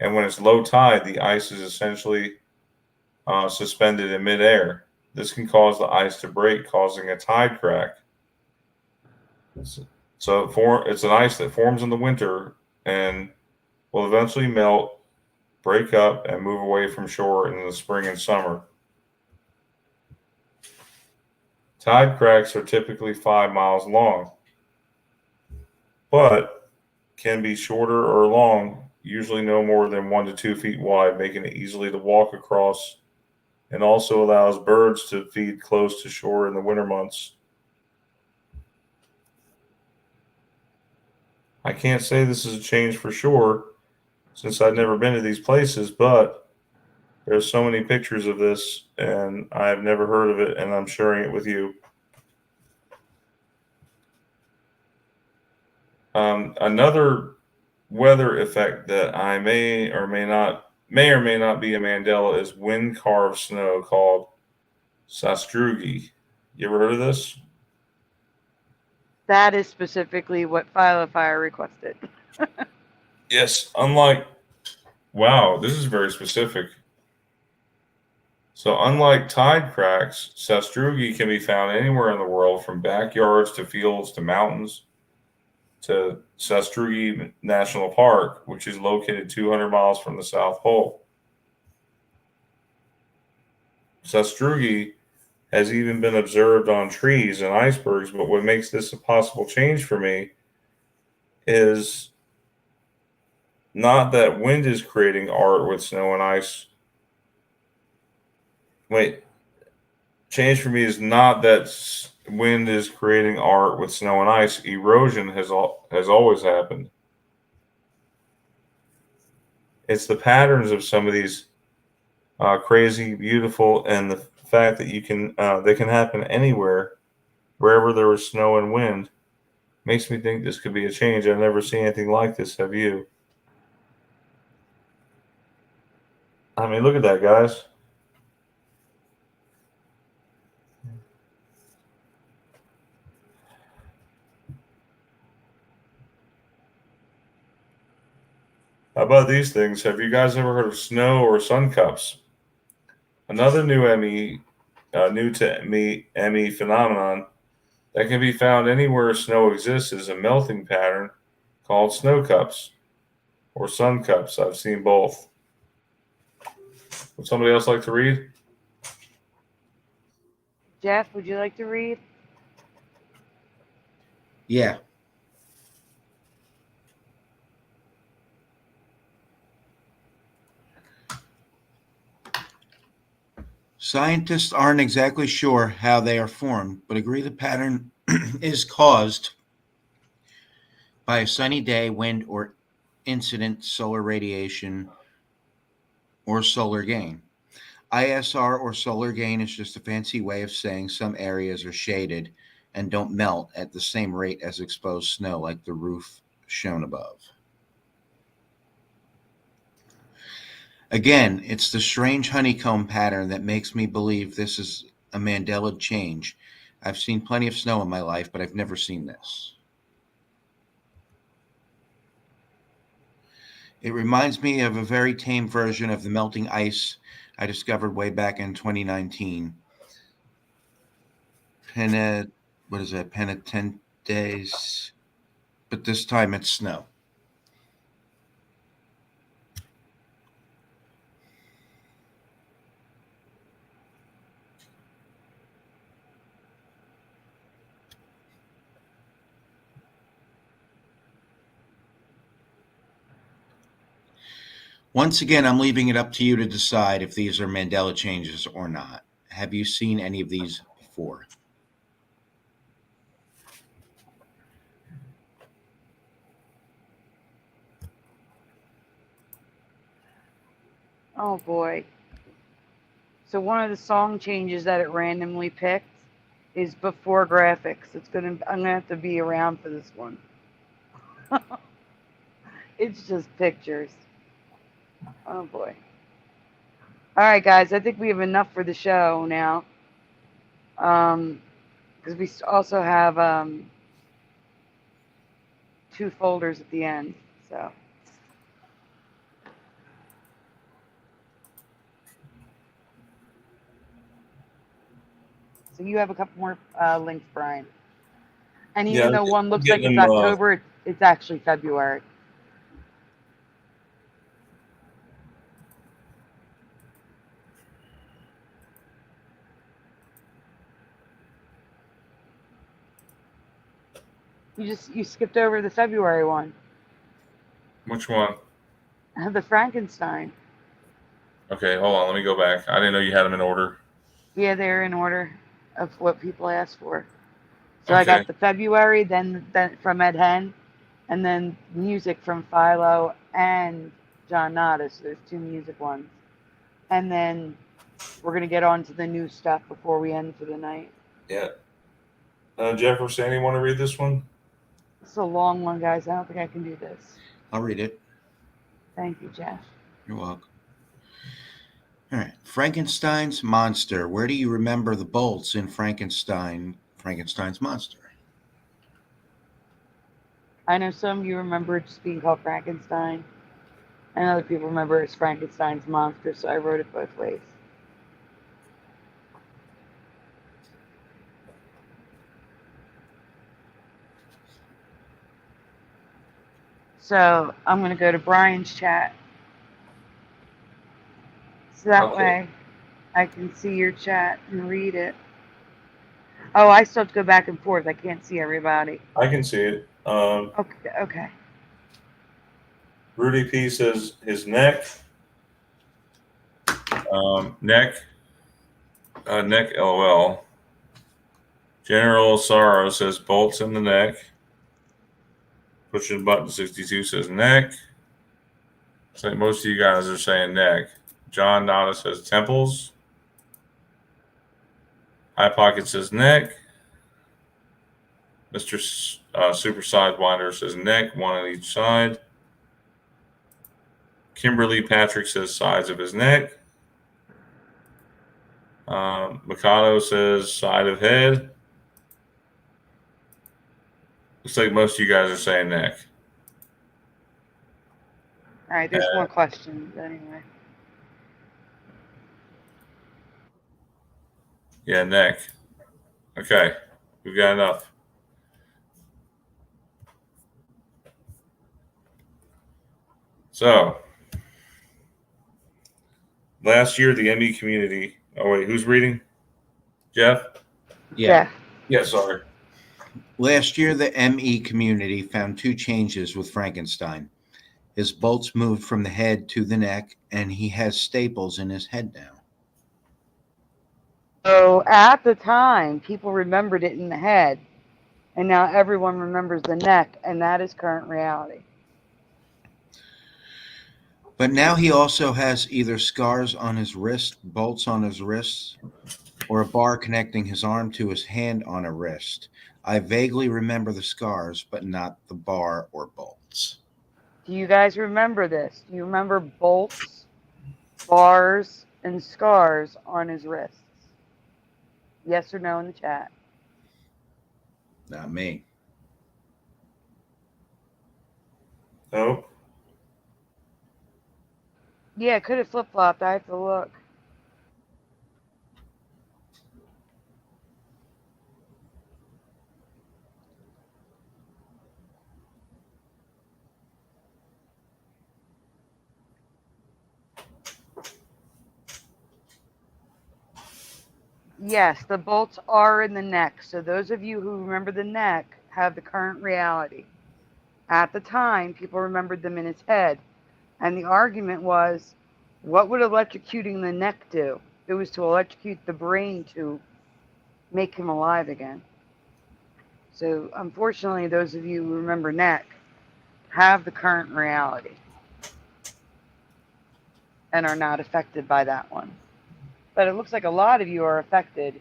and when it's low tide, the ice is essentially suspended in midair. This can cause the ice to break, causing a tide crack. So it's an ice that forms in the winter and will eventually melt, break up, and move away from shore in the spring and summer. Tide cracks are typically 5 miles long, but can be shorter or long, usually no more than 1 to 2 feet wide, making it easily to walk across, and also allows birds to feed close to shore in the winter months. I can't say this is a change for sure, since I've never been to these places, but there's so many pictures of this, and I've never heard of it, and I'm sharing it with you. Another weather effect that I may or may not be a Mandela is wind carved snow called sastrugi. You ever heard of this? That is specifically what Philo Fire requested. Yes. Wow, this is very specific. So unlike tide cracks, sastrugi can be found anywhere in the world, from backyards to fields to mountains, to Sastrugi National Park, which is located 200 miles from the South Pole. Sastrugi has even been observed on trees and icebergs, but what makes this a possible change for me is not that wind is creating art with snow and ice. Change for me is not that wind is creating art with snow and ice. Erosion has always happened. It's the patterns of some of these crazy, beautiful, and the fact that they can happen anywhere, wherever there was snow and wind. Makes me think this could be a change. I've never seen anything like this. Have you? I mean, look at that, guys. How about these things? Have you guys ever heard of snow or sun cups? Another new to me Emmy phenomenon that can be found anywhere snow exists is a melting pattern called snow cups or sun cups. I've seen both. Would somebody else like to read? Jeff, would you like to read? Yeah. Scientists aren't exactly sure how they are formed, but agree the pattern is caused by a sunny day, wind, or incident, solar radiation, or solar gain. ISR or solar gain is just a fancy way of saying some areas are shaded and don't melt at the same rate as exposed snow, like the roof shown above. Again, it's the strange honeycomb pattern that makes me believe this is a Mandela change. I've seen plenty of snow in my life, but I've never seen this. It reminds me of a very tame version of the melting ice I discovered way back in 2019. Penitentes, but this time it's snow. Once again, I'm leaving it up to you to decide if these are Mandela changes or not. Have you seen any of these before? Oh boy. So one of the song changes that it randomly picked is before graphics. I'm gonna have to be around for this one. It's just pictures. Oh boy. All right, guys. I think we have enough for the show now. Because we also have 2 folders at the end. So you have a couple more links, Brian. And even though one looks like it's October, it's actually February. You skipped over the February one. Which one? The Frankenstein. Okay, hold on. Let me go back. I didn't know you had them in order. Yeah, they're in order of what people asked for. So Okay. I got the February, then from Ed Hen, and then music from Philo and John Nada. So there's 2 music ones. And then we're going to get on to the new stuff before we end for the night. Yeah. Jeff or Sandy, want to read this one? It's a long one, guys. I don't think I can do this. I'll read it. Thank you, Jeff. You're welcome. All right. Frankenstein's monster. Where do you remember the bolts in Frankenstein's monster? I know some of you remember it just being called Frankenstein, and other people remember it's Frankenstein's monster, so I wrote it both ways. So I'm going to go to Brian's chat. So that way I can see your chat and read it. Oh, I still have to go back and forth. I can't see everybody. I can see it. Okay. Rudy P says his neck. Neck. Neck LOL. General Sorrow says bolts in the neck. Pushing button 62 says neck. Looks like most of you guys are saying neck. John Nada says temples. High Pocket says neck. Mr. Super Sidewinder says neck, one on each side. Kimberly Patrick says sides of his neck. Mikado says side of head. Looks like most of you guys are saying neck. All right, there's more questions anyway. Yeah, neck. Okay, we've got enough. So, last year, the ME community. Oh, wait, who's reading? Jeff? Yeah. Yeah, sorry. Last year, the ME community found 2 changes with Frankenstein. His bolts moved from the head to the neck, and he has staples in his head now. So at the time, people remembered it in the head, and now everyone remembers the neck, and that is current reality. But now he also has either scars on his wrist, bolts on his wrists, or a bar connecting his arm to his hand on a wrist. I vaguely remember the scars, but not the bar or bolts. Do you guys remember this? Do you remember bolts, bars, and scars on his wrists? Yes or no in the chat. Not me. Oh. Yeah, it could have flip-flopped. I have to look. Yes, the bolts are in the neck. So those of you who remember the neck have the current reality. At the time, people remembered them in his head. And the argument was, what would electrocuting the neck do? It was to electrocute the brain to make him alive again. So unfortunately, those of you who remember neck have the current reality and are not affected by that one. But it looks like a lot of you are affected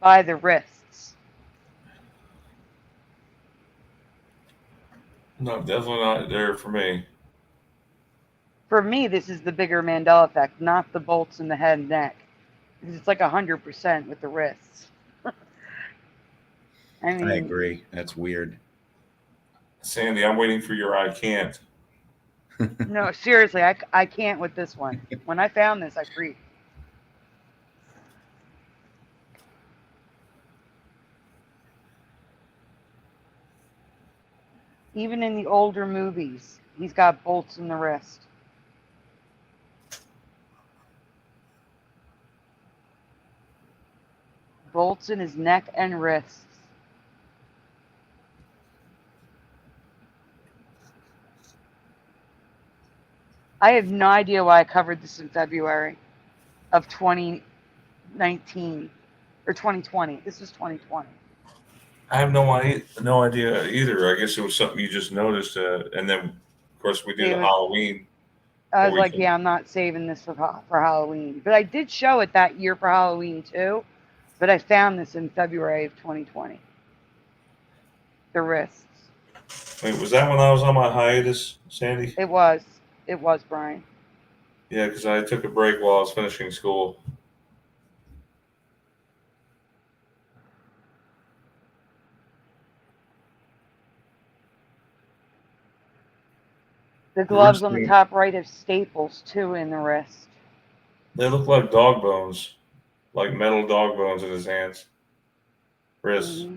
by the wrists. No, definitely not there for me. For me, this is the bigger Mandela effect, not the bolts in the head and neck. Because it's like 100% with the wrists. I agree. That's weird. Sandy, I'm waiting for your I can't. No, seriously, I can't with this one. When I found this, I freaked. Even in the older movies, he's got bolts in the wrist. Bolts in his neck and wrists. I have no idea why I covered this in February of 2019 or 2020. This is 2020. I have no idea either. I guess it was something you just noticed, and then of course we did Halloween. I was like, yeah, I'm not saving this for Halloween. But I did show it that year for Halloween too. But I found this in February of 2020. The wrists. Wait, was that when I was on my hiatus, Sandy? It was, Brian. Yeah, because I took a break while I was finishing school. The gloves on the top right have staples too in the wrist. They look like dog bones, like metal dog bones in his hands, wrists. Mm-hmm.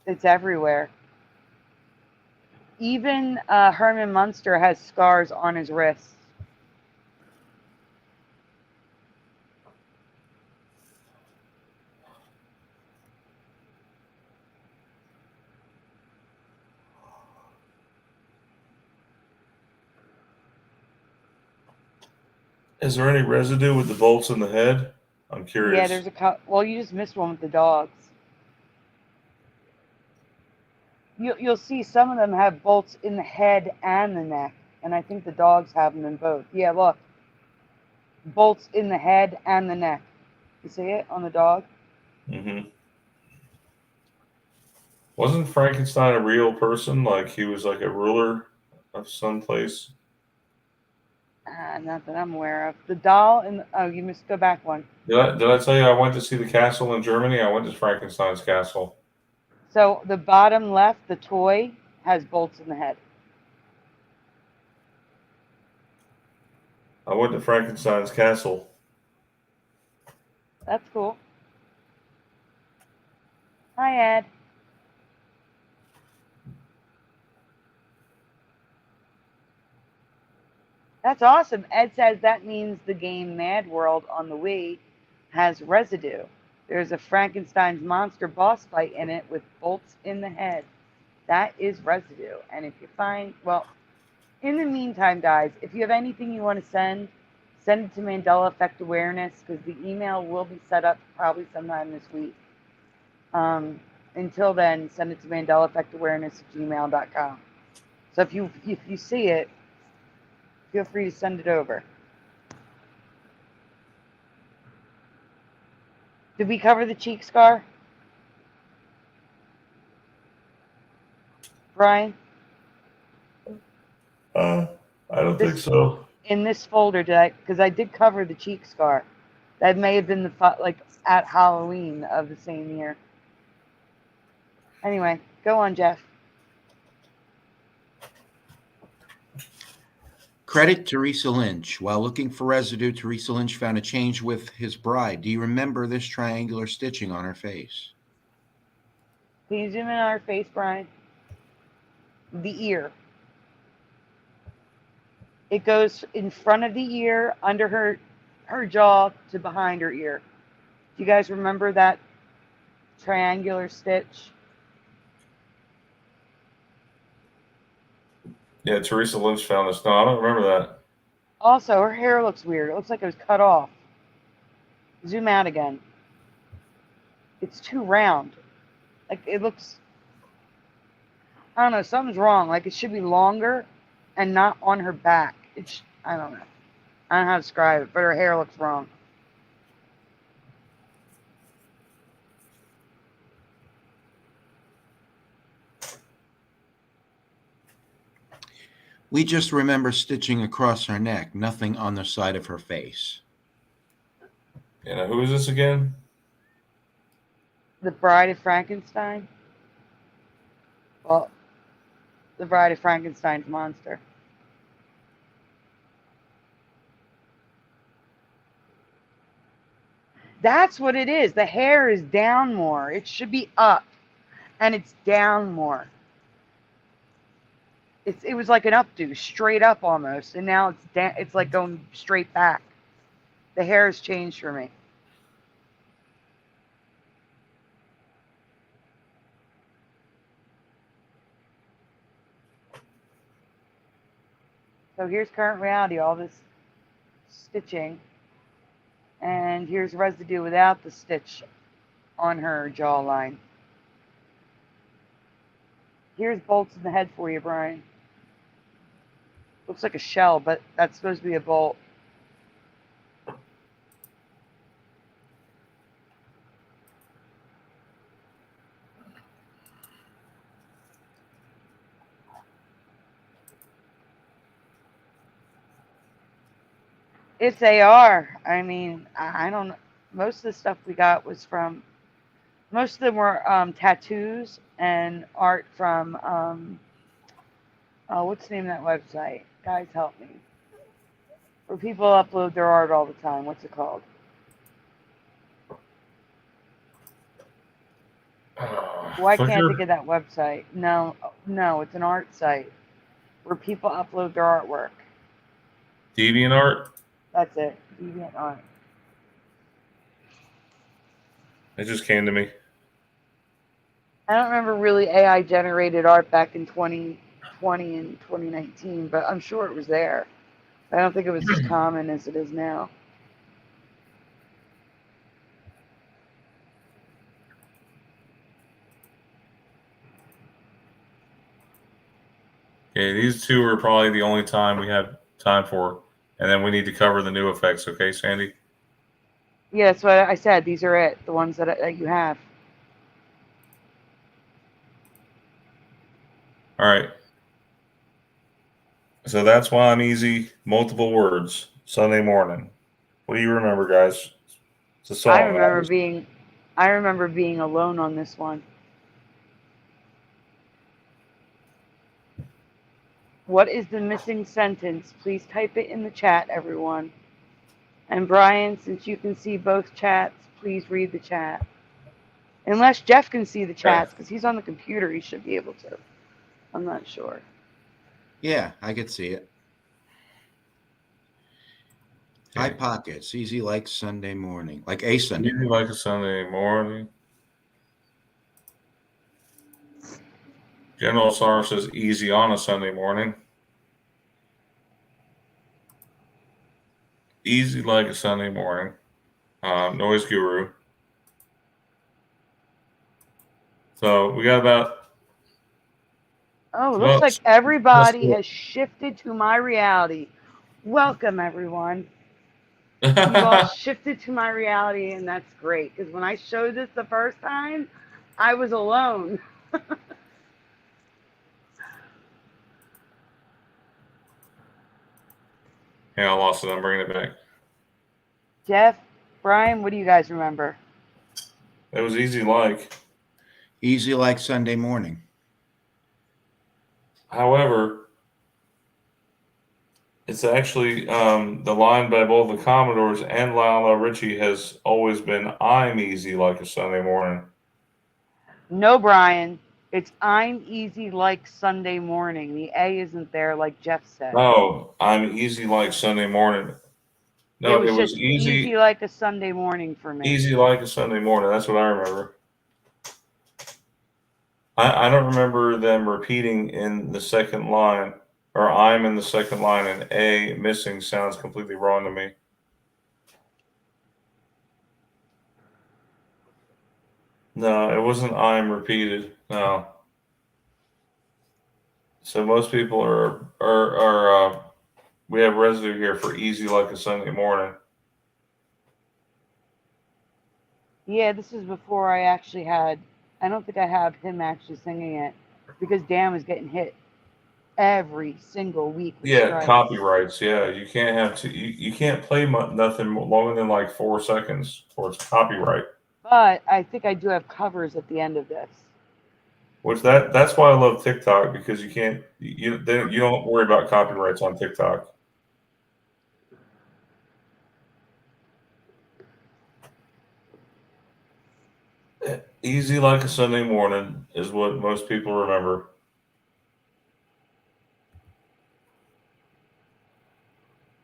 It's everywhere. Even Herman Munster has scars on his wrists. Is there any residue with the bolts in the head? I'm curious. Yeah, there's a well, you just missed one with the dogs. You'll see some of them have bolts in the head and the neck, and I think the dogs have them in both. Yeah, look. bolts in the head and the neck. You see it on the dog? Mm-hmm. Wasn't Frankenstein a real person? Like he was like a ruler of some place? Not that I'm aware of. The doll and oh, you must go back one. Did I tell you I went to see the castle in Germany? I went to Frankenstein's castle. So the bottom left, the toy, has bolts in the head. I went to Frankenstein's castle. That's cool. Hi, Ed. That's awesome. Ed says that means the game Mad World on the Wii has Residue. There's a Frankenstein's monster boss fight in it with bolts in the head. That is Residue. And if you find, well, in the meantime, guys, if you have anything you want to send it to Mandela Effect Awareness, because the email will be set up probably sometime this week. Until then, send it to mandelaeffectawareness@gmail.com. So if you see it, feel free to send it over. Did we cover the cheek scar? Brian? I don't think so. In this folder, because I did cover the cheek scar. That may have been like at Halloween of the same year. Anyway, go on, Jeff. Credit Teresa Lynch. While looking for residue, Teresa Lynch found a change with his bride. Do you remember this triangular stitching on her face? Can you zoom in on her face, Brian? The ear. It goes in front of the ear, under her jaw, to behind her ear. Do you guys remember that triangular stitch? Yeah, Teresa Lynch found this. No, I don't remember that. Also, her hair looks weird. It looks like it was cut off. Zoom out again. It's too round. Like, it looks, I don't know, something's wrong. Like, it should be longer and not on her back. I don't know. I don't know how to describe it, but her hair looks wrong. We just remember stitching across her neck, nothing on the side of her face. Yeah, now who is this again? The Bride of Frankenstein? Well, the Bride of Frankenstein's monster. That's what it is. The hair is down more. It should be up, and it's down more. It was like an updo, straight up almost, and now it's down. It's like going straight back. The hair has changed for me. So here's current reality, all this stitching, and here's residue without the stitch on her jawline. Here's bolts in the head for you, Brian. Looks like a shell, but that's supposed to be a bolt. If they are, I mean, I don't know. Most of the stuff we got was from, most of them were tattoos and art from, what's the name of that website? Guys, help me. Where people upload their art all the time. What's it called? Why can't I think of that website? No, it's an art site where people upload their artwork. DeviantArt? That's it. DeviantArt. It just came to me. I don't remember really AI generated art back in 2020 and 2019, but I'm sure it was there. I don't think it was as common as it is now. Yeah, these two are probably the only time we have time for And then we need to cover the new effects, okay, Sandy? Yeah, that's what I said. These are it. The ones that you have. All right. So that's why I'm easy. Multiple words. Sunday morning. What do you remember, guys? It's a song. I remember being alone on this one. What is the missing sentence? Please type it in the chat, everyone. And Brian, since you can see both chats, please read the chat. Unless Jeff can see the chats, because he's on the computer, he should be able to. I'm not sure. Yeah, I could see it. Okay. High pockets, easy like Sunday morning, like a Sunday. Easy like a Sunday morning. General Sar says easy on a Sunday morning. Easy like a Sunday morning. Noise Guru. So we got about. Oh, it looks like everybody has shifted to my reality. Welcome, everyone. You all shifted to my reality, and that's great. Because when I showed this the first time, I was alone. Hey, I lost it. I'm bringing it back. Jeff, Brian, what do you guys remember? It was easy like. Easy like Sunday morning. However, it's actually the line by both the Commodores and Lionel Richie has always been I'm easy like a Sunday morning. No, Brian. It's I'm easy like Sunday morning. The A isn't there like Jeff said. No, I'm easy like Sunday morning. No, it was easy like a Sunday morning for me. Easy like a Sunday morning. That's what I remember. I don't remember them repeating in the second line, or I'm in the second line, and A missing sounds completely wrong to me. No, it wasn't I'm repeated. No. So most people are we have Residue here for easy like a Sunday morning. Yeah, this is before I actually had. I don't think I have him actually singing it because Dan was getting hit every single week. Yeah, strikes. Copyrights. Yeah, you can't have you can't play nothing longer than like 4 seconds, or it's copyright. But I think I do have covers at the end of this. Which that's why I love TikTok, because you don't worry about copyrights on TikTok. Easy like a Sunday morning is what most people remember.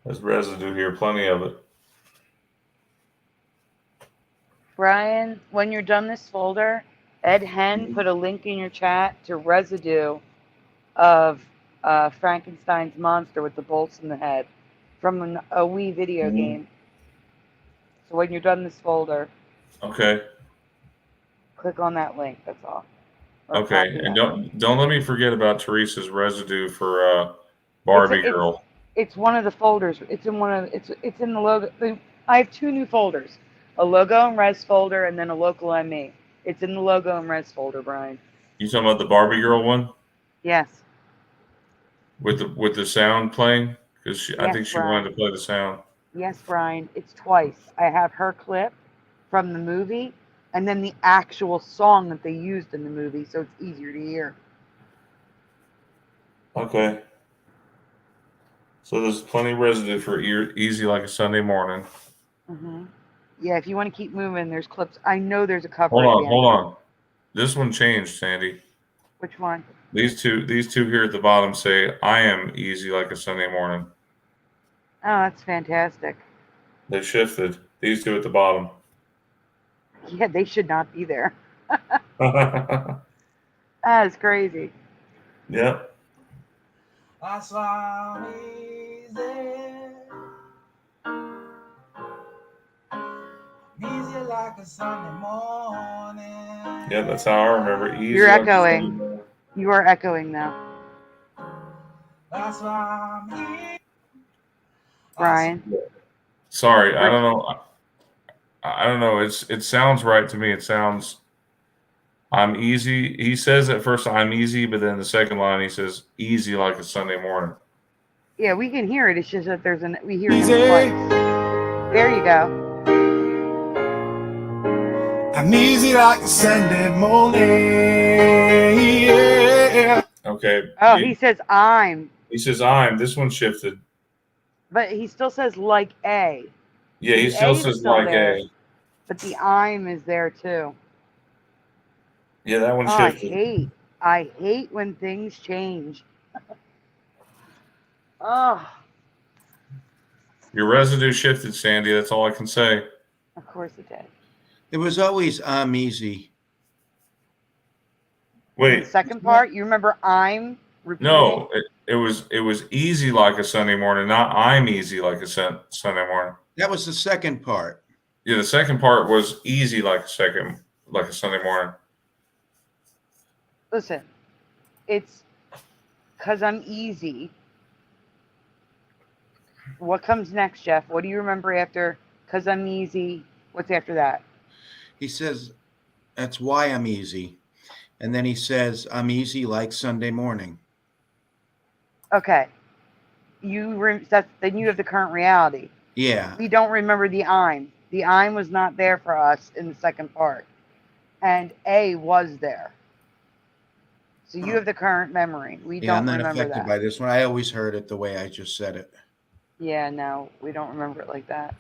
There's Residue here, plenty of it. Brian, when you're done this folder, Ed Hen put a link in your chat to Residue of Frankenstein's monster with the bolts in the head from a Wii video game. So when you're done this folder, okay, click on that link. That's all. Okay, and don't let me forget about Teresa's Residue for Barbie Girl. It's one of the folders. It's in the logo. I have 2 new folders. A logo and res folder, and then a local ME. It's in the logo and res folder, Brian. You talking about the Barbie Girl one? Yes. With the sound playing? Because I think she wanted to play the sound. Yes, Brian. It's twice. I have her clip from the movie, and then the actual song that they used in the movie, so it's easier to hear. Okay. So there's plenty of Residue for easy like a Sunday morning. Mm-hmm. Yeah, if you want to keep moving, there's clips. I know there's a cover. Hold on. This one changed, Sandy. Which one? These two here at the bottom say, I am easy like a Sunday morning. Oh, that's fantastic. They shifted. These 2 at the bottom. Yeah, they should not be there. That is crazy. Yep. That's why I'm easy. Easy like a Sunday morning. Yeah, that's how I remember. Easy. You're echoing. You are echoing now. That's why I'm easy. Brian. Sorry, I don't know. I don't know. It sounds right to me. It sounds I'm easy. He says at first I'm easy, but then the second line he says easy like a Sunday morning. Yeah, we can hear it. It's just that we hear Easy. him twice. There you go. I'm easy like a Sunday morning. Yeah. Okay. Oh, he says I'm. He says I'm. This one shifted. But he still says like a. Yeah, he The still A's says still like there, a. but the I'm is there too. Yeah, that one Oh, shifted. I hate when things change. Oh, Your residue shifted, Sandy. That's all I can say. of course it did. It was always I'm easy. In the Wait, second part, you remember I'm repeating? no, it was easy like a Sunday morning, not I'm easy like a Sunday morning. That was the second part. Yeah, the second part was easy like a Sunday morning. Listen, it's because I'm easy. What comes next, Jeff? What do you remember after because I'm easy? What's after that? He says, that's why I'm easy. And then he says, I'm easy like Sunday morning. Okay. Then you have the current reality. Yeah. We don't remember the I'm. The I'm was not there for us in the second part. And A was there. So you have the current memory. We Yeah, I'm don't not remember affected that. by this one. I always heard it the way I just said it. Yeah, no, we don't remember it like that.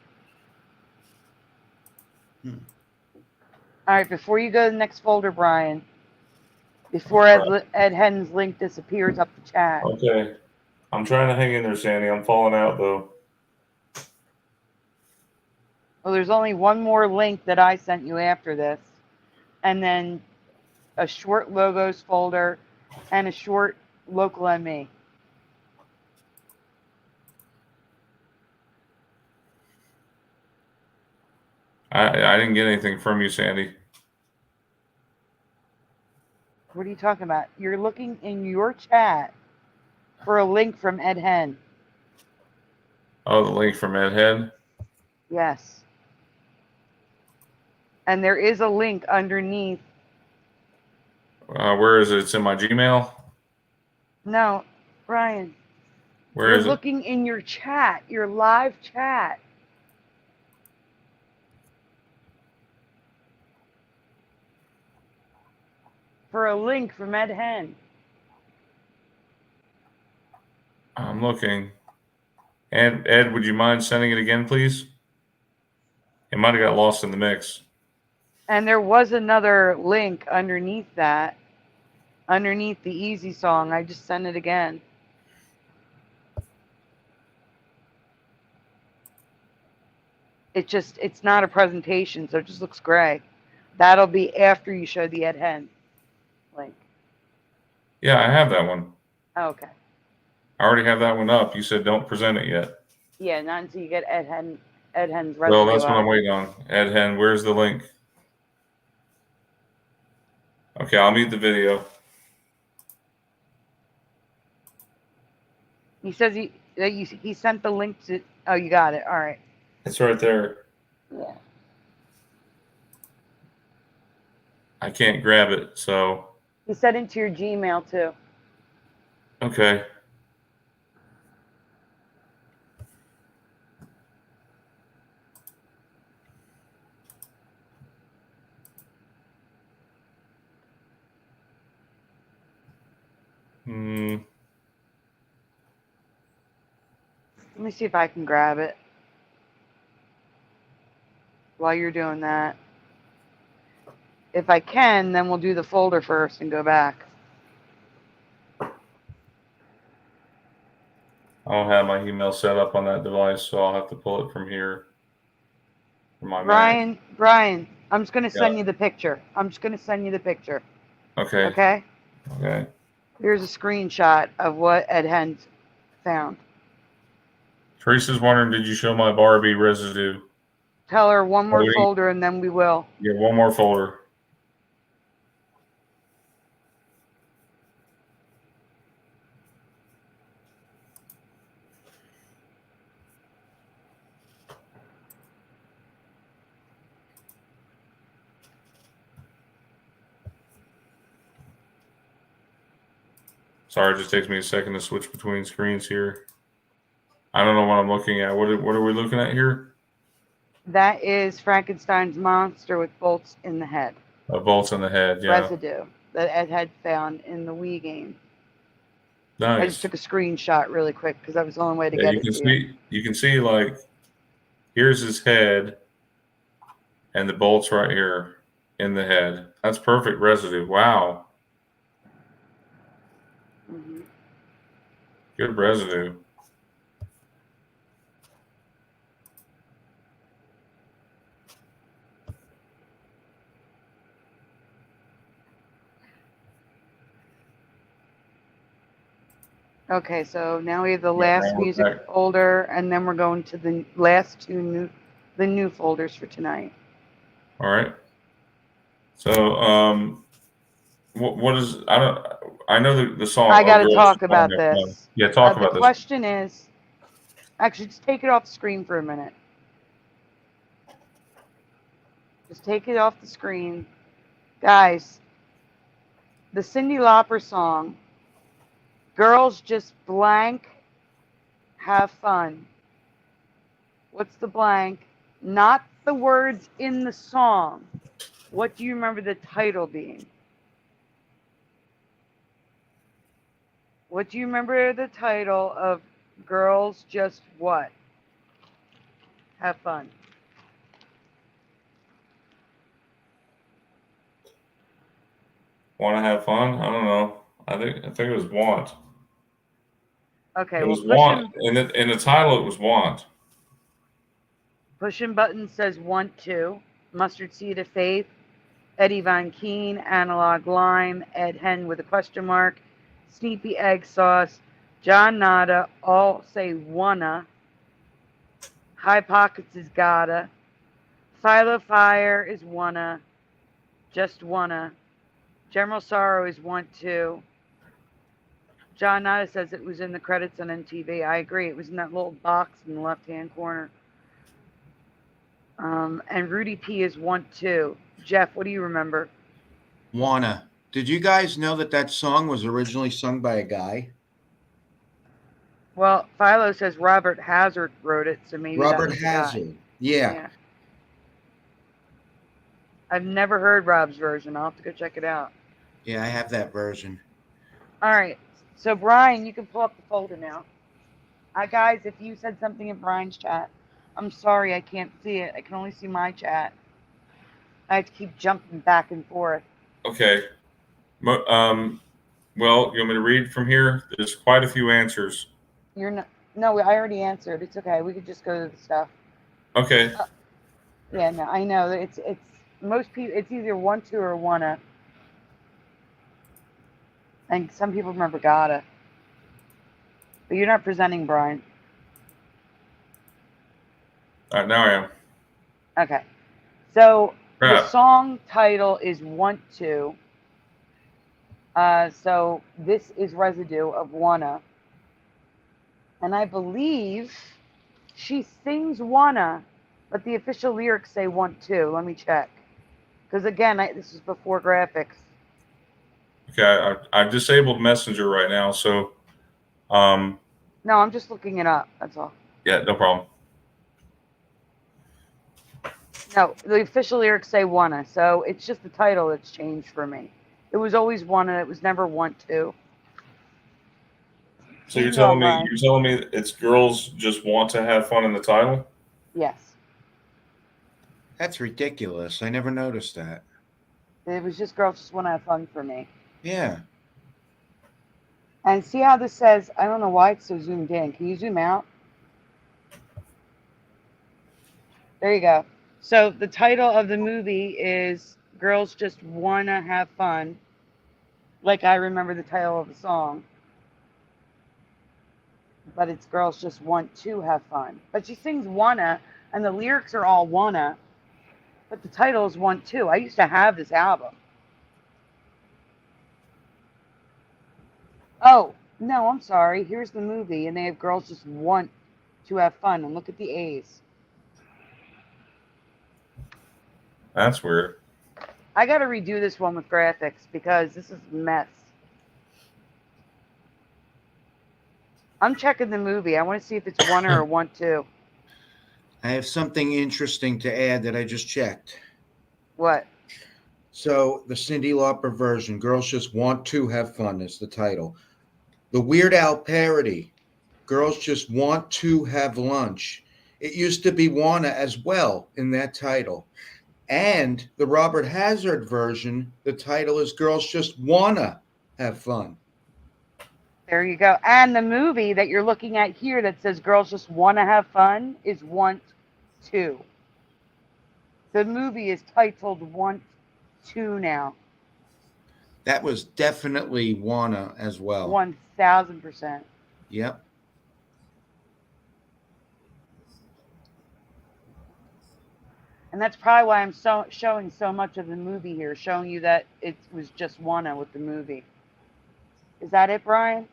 Hmm. All right, before you go to the next folder, Brian, before Ed Hen's link disappears up the chat. Okay. I'm trying to hang in there, Sandy. I'm falling out though. Well, there's only one more link that I sent you after this, and then a short logos folder and a short local ME. I didn't get anything from you, Sandy. What are you talking about? You're looking in your chat for a link from Ed Hen. Oh, the link from Ed Head? Yes. And there is a link underneath. Where is it? It's in my Gmail? No, Ryan. Where You're is it? looking in your chat, your live chat. For a link from Ed Hen. I'm looking. And Ed, would you mind sending it again, please? It might have got lost in the mix. And there was another link underneath that. Underneath the easy song. I just sent it again. It's not a presentation, so it just looks gray. That'll be after you show the Ed Hen link. Yeah, I have that one. Oh, okay. I already have that one up. You said don't present it yet. Yeah, not until you get Ed Hen's residue. Well, that's what I'm waiting on. Ed Hen, where's the link? Okay, I'll mute the video. He says he sent the link to. Oh, you got it. All right. It's right there. Yeah. I can't grab it, so. He sent it to your Gmail too. Okay. Let me see if I can grab it while you're doing that. If I can, then we'll do the folder first and go back. I don't have my email set up on that device, so I'll have to pull it from here. From my Mac. Brian, I'm just going to send you the picture. Okay. Okay? Okay. Here's a screenshot of what Ed Hen found. Teresa's wondering, did you show my Barbie residue? Tell her one more folder and then we will. Yeah, one more folder. Sorry, it just takes me a second to switch between screens here. I don't know what I'm looking at. What are we looking at here? That is Frankenstein's monster with bolts in the head. Bolts in the head, yeah. Residue that Ed had found in the Wii game. Nice. I just took a screenshot really quick because that was the only way to Yeah, get it to you. You can see, like, here's his head and the bolts right here in the head. That's perfect residue. Wow. Mm-hmm. Good residue. Okay, so now we have the Yeah, last now we're music back. folder, and then we're going to the last two new folders for tonight. All right. So, what is, I know the song. I got to Girls talk Just about Wanna Have Fun. this. Yeah, talk The about this. question is, actually, just take it off the screen for a minute. Just take it off the screen. Guys, the Cyndi Lauper song, Girls Just Blank Have Fun. What's the blank? Not the words in the song. What do you remember the title being? What do you remember the title of Girls Just What? Have Fun. Want to have fun? I don't know. I think it was want. Okay, It was well, want. In the title, it was want. Pushing Button says Want To. Mustard Seed of Faith. Eddie Von Keen. Analog Lime. Ed Hen with a question mark. Sneepy Egg Sauce. John Nada. All say Wanna. High Pockets is Gotta. Philo Fire is Wanna. Just Wanna. General Sorrow is Want To. John Nada says it was in the credits on MTV. I agree. It was in that little box in the left-hand corner. And Rudy P is Want To. Jeff, what do you remember? Wanna. Did you guys know that song was originally sung by a guy? Well, Philo says Robert Hazard wrote it, so maybe Robert that was the guy. Hazard. Yeah. I've never heard Rob's version. I'll have to go check it out. Yeah, I have that version. All right. So, Brian, you can pull up the folder now. Guys, if you said something in Brian's chat, I'm sorry I can't see it. I can only see my chat. I have to keep jumping back and forth. Okay. Well, you want me to read from here? There's quite a few answers. No, I already answered. It's okay. We could just go to the stuff. Okay. Yeah, no, I know. It's most people. It's either Want To or Wanna. And some people remember Gotta. But you're not presenting, Brian. All right, now I am. Okay. So Crap. the song title is Want To. So this is Residue of Wanna. And I believe she sings Wanna, but the official lyrics say Want To. Let me check. Because again, this is before graphics. Okay, I've disabled Messenger right now, so. No, I'm just looking it up. That's all. Yeah, no problem. No, the official lyrics say Wanna, so it's just the title that's changed for me. It was always Wanna. It was never Want To. So you're telling me it's Girls Just Want to Have Fun in the title? Yes. That's ridiculous. I never noticed that. It was just Girls Just Want to Have Fun for me. Yeah. And see how this says, I don't know why it's so zoomed in. Can you zoom out? There you go. So the title of the movie is Girls Just Wanna Have Fun. Like I remember the title of the song. But it's Girls Just Want to Have Fun. But she sings Wanna, and the lyrics are all Wanna. But the title is Want To. I used to have this album. Oh, no, I'm sorry. Here's the movie, and they have Girls Just Want to Have Fun. And look at the A's. That's weird. I got to redo this one with graphics because this is a mess. I'm checking the movie. I want to see if it's one or one two. I have something interesting to add that I just checked. What? So the Cyndi Lauper version, Girls Just Want to Have Fun, is the title. The Weird Al parody, Girls Just Want to Have Lunch. It used to be Wanna as well in that title. And the Robert Hazard version, the title is Girls Just Wanna Have Fun. There you go. And the movie that you're looking at here that says Girls Just Want to Have Fun is Want To. The movie is titled Want To now. That was definitely Wanna as well. 1000%. Yep. And that's probably why I'm showing so much of the movie here, showing you that it was just Wanna with the movie. Is that it, Brian?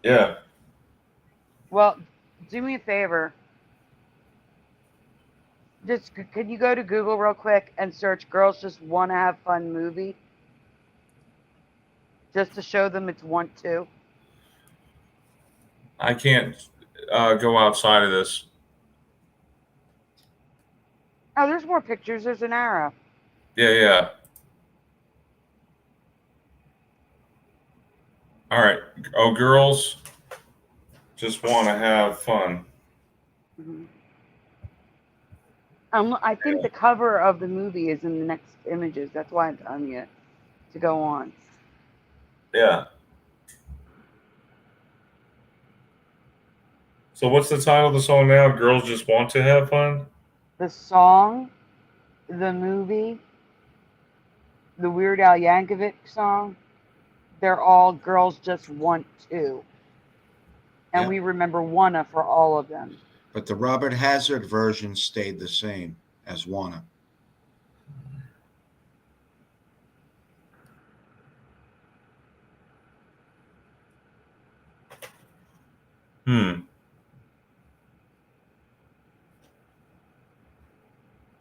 Yeah. Well, do me a favor. Just could you go to Google real quick and search Girls Just Want to Have Fun movie? Just to show them it's Want To. I can't go outside of this. Oh, there's more pictures. There's an arrow. Yeah. All right. Oh, girls just want to have fun. Mm-hmm. I think the cover of the movie is in the next images. That's why I'm telling you to go on. Yeah. So what's the title of the song now? Girls Just Want to Have Fun? The song, the movie, the Weird Al Yankovic song, they're all Girls Just Want To. And we remember Wanna for all of them. But the Robert Hazard version stayed the same as Wanna.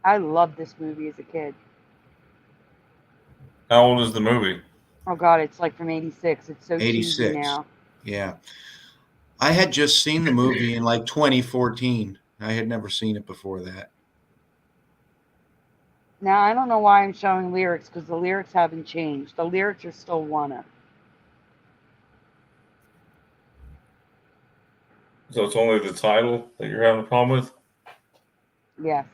I loved this movie as a kid. How old is the movie? Oh God, it's like from '86. It's so 86. cheesy now. Yeah. I had just seen the movie in like 2014. I had never seen it before that. Now I don't know why I'm showing lyrics because the lyrics haven't changed. The lyrics are still Wanna. So it's only the title that you're having a problem with? Yes.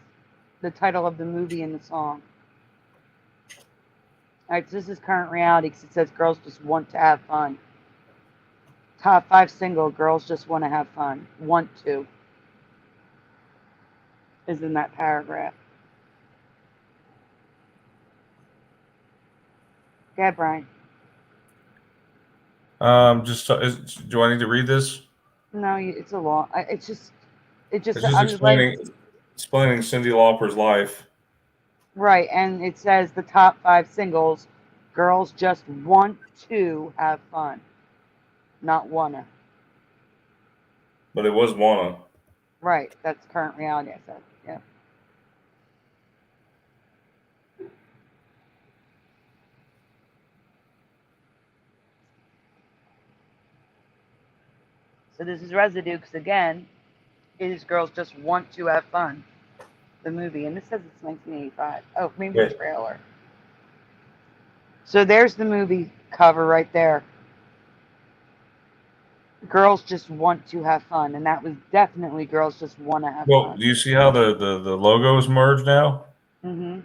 The title of the movie and the song. All right, so this is current reality because it says Girls Just Want to Have Fun. Top 5 single, Girls Just Want to Have Fun. Want to. Is in that paragraph. Go ahead, Brian. Do I need to read this? No, it's a long. It's just It's just I'm explaining Cyndi Lauper's life. Right, and it says the top 5 singles, Girls Just Want to Have Fun, not wanna. But it was Wanna. Right, that's current reality, I said. Yeah. So this is Residue, because again, it is Girls Just Want to Have Fun, the movie. And this says it's 1985. Oh, maybe the trailer. So there's the movie cover right there. Girls Just Want to Have Fun. And that was definitely Girls Just Want to Have Fun. Well, do you see how the logos merge now? Mm-hmm.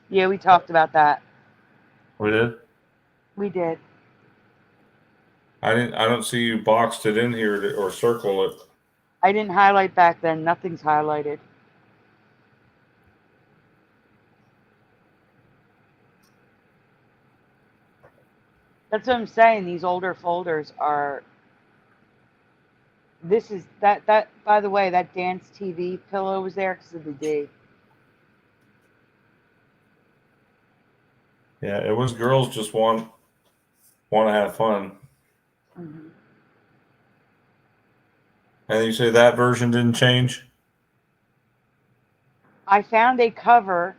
Yeah, we talked about that. We did? We did. I don't see you boxed it in here or circle it. I didn't highlight back then. Nothing's highlighted. That's what I'm saying. These older folders are. This is that. By the way, that Dance TV pillow was there because of the D. Yeah, it was Girls Just Want to Have Fun. Mm-hmm. And you say that version didn't change? I found a cover,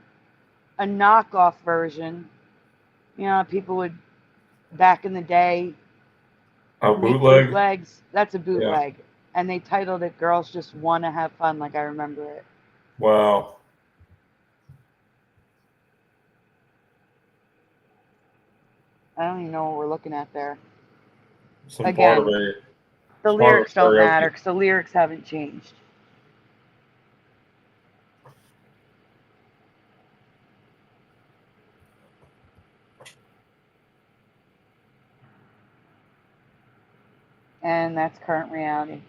a knockoff version. You know, people would, back in the day, Oh, make bootleg? bootlegs. That's a Yeah. bootleg. And they titled it Girls Just Want to Have Fun, like I remember it. Wow. I don't even know what we're looking at there. Some Again, part of a the lyrics don't matter because the lyrics haven't changed. And that's current reality.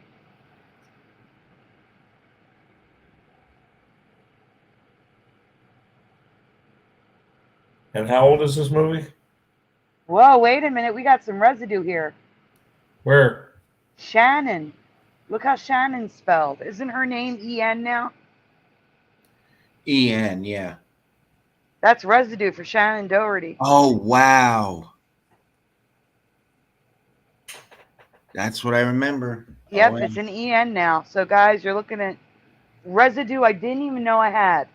And how old is this movie? Whoa, wait a minute. We got some residue here. Where? Shannon. Look how Shannon's spelled. Isn't her name E-N now? E-N, yeah. That's residue for Shannon Doherty. Oh, wow. That's what I remember. Yep, Oh, it's an E-N now. So, guys, you're looking at residue I didn't even know I had.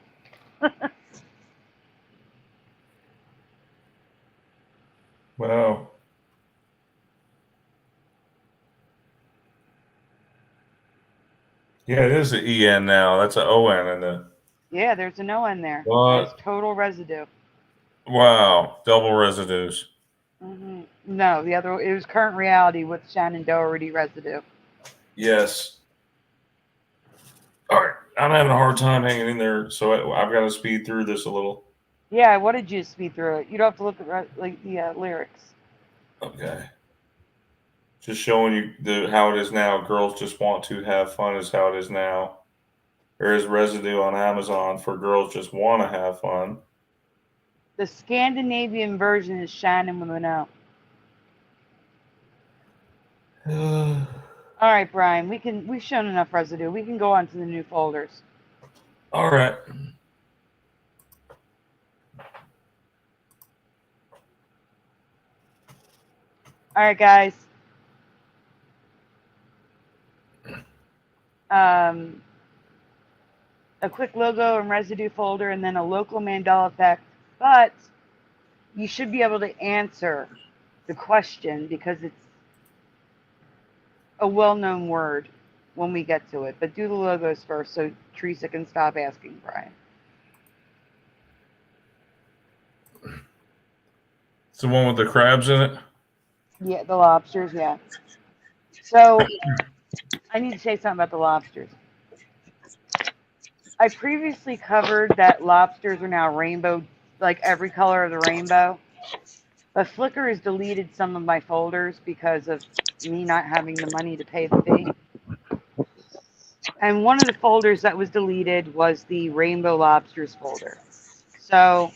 Wow. Yeah, it is an EN now. That's an ON in the. Yeah, there's a no in there. What? There's total residue. Wow. Double residues. No, the other, it was current reality with Shannon Doherty residue. Yes. All right. I'm having a hard time hanging in there, so I've got to speed through this a little. Yeah, I wanted you to speed through it. You don't have to look at like the lyrics. Okay. Just showing you how it is now. Girls just want to have fun is how it is now. There is residue on Amazon for girls just want to have fun. The Scandinavian version is Shannon with an O. All right, Brian, we've shown enough residue. We can go on to the new folders. All right. All right, guys. A quick logo and residue folder, and then a local Mandela effect. But you should be able to answer the question because it's a well-known word when we get to it. But do the logos first so Teresa can stop asking Brian. It's the one with the crabs in it? Yeah, the lobsters, yeah. So I need to say something about the lobsters. I previously covered that lobsters are now rainbow, like every color of the rainbow. But Flickr has deleted some of my folders because of me not having the money to pay the fee. And one of the folders that was deleted was the Rainbow Lobsters folder. So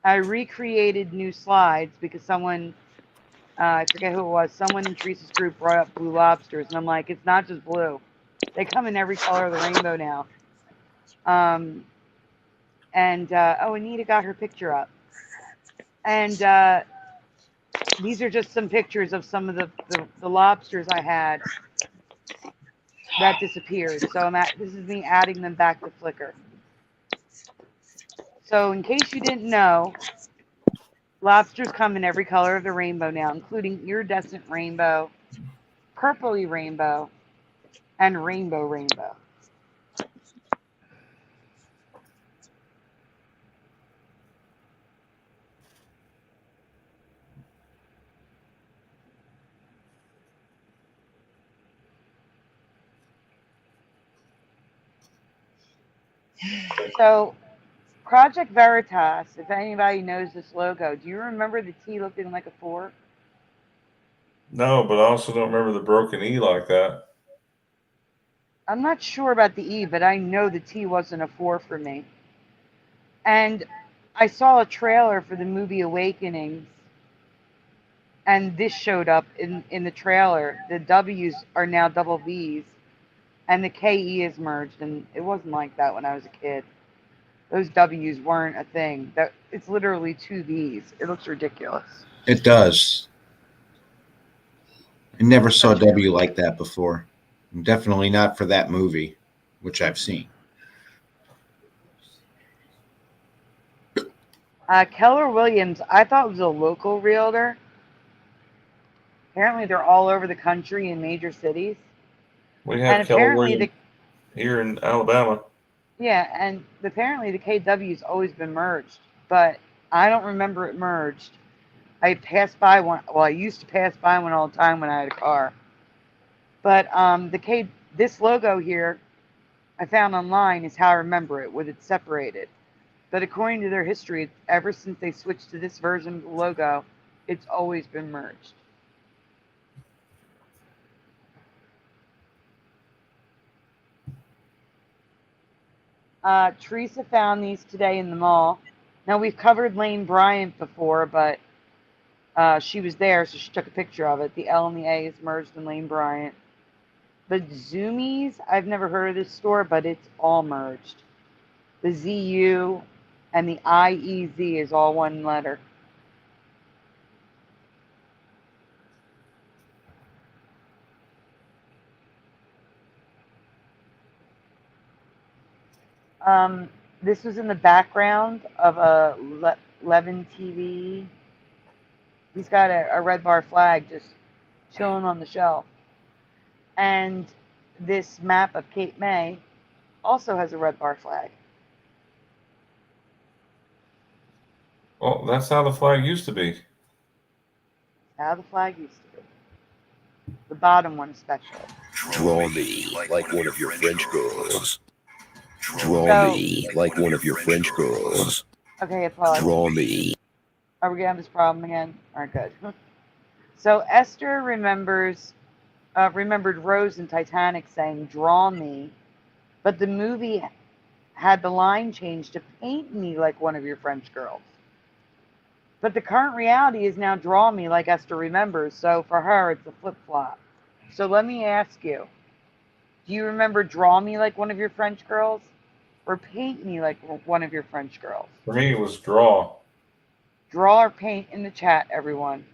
I recreated new slides because someone, I forget who it was, someone in Teresa's group brought up blue lobsters. And I'm like, it's not just blue. They come in every color of the rainbow now. Oh, Anita got her picture up. And these are just some pictures of some of the lobsters I had that disappeared. So this is me adding them back to Flickr. So in case you didn't know, lobsters come in every color of the rainbow now, including iridescent rainbow, purpley rainbow, and rainbow rainbow. So Project Veritas, if anybody knows this logo, do you remember the T looking like a 4? No, but I also don't remember the broken E like that. I'm not sure about the E, but I know the T wasn't a 4 for me. And I saw a trailer for the movie Awakenings, and this showed up in the trailer. The W's are now double V's, and the KE is merged, and it wasn't like that when I was a kid. Those W's weren't a thing. It's literally 2 V's. It looks ridiculous. it does. I never saw W like that before. Definitely not for that movie, which I've seen. Keller Williams, I thought was a local realtor. Apparently, they're all over the country in major cities. We And have Keller apparently, Williams here in Alabama. and apparently the KW's always been merged, but I don't remember it merged. I passed by one. Well, I used to pass by one all the time when I had a car. But this logo here, I found online is how I remember it, with it separated. But according to their history, ever since they switched to this version of the logo, it's always been merged. Teresa found these today in the mall. Now, we've covered Lane Bryant before, but she was there, so she took a picture of it. The L and the A is merged in Lane Bryant. The Zoomies, I've never heard of this store, but it's all merged. The ZU and the IEZ is all one letter. This was in the background of a Levin TV. He's got a red bar flag just chilling on the shelf. And this map of Cape May also has a red bar flag. Well, that's how the flag used to be. How the flag used to be. The bottom one especially. Draw me like one of your French girls. Draw me like one of your French girls. Okay, pause. Draw me. Are we gonna have this problem again? All right, good. So Esther remembered Rose in Titanic saying "Draw me," but the movie had the line changed to "Paint me like one of your French girls." But the current reality is now "Draw me like Esther remembers." So for her, it's a flip flop. So let me ask you: do you remember "Draw me like one of your French girls," or "Paint me like one of your French girls"? For me, it was draw. Draw or paint in the chat, everyone.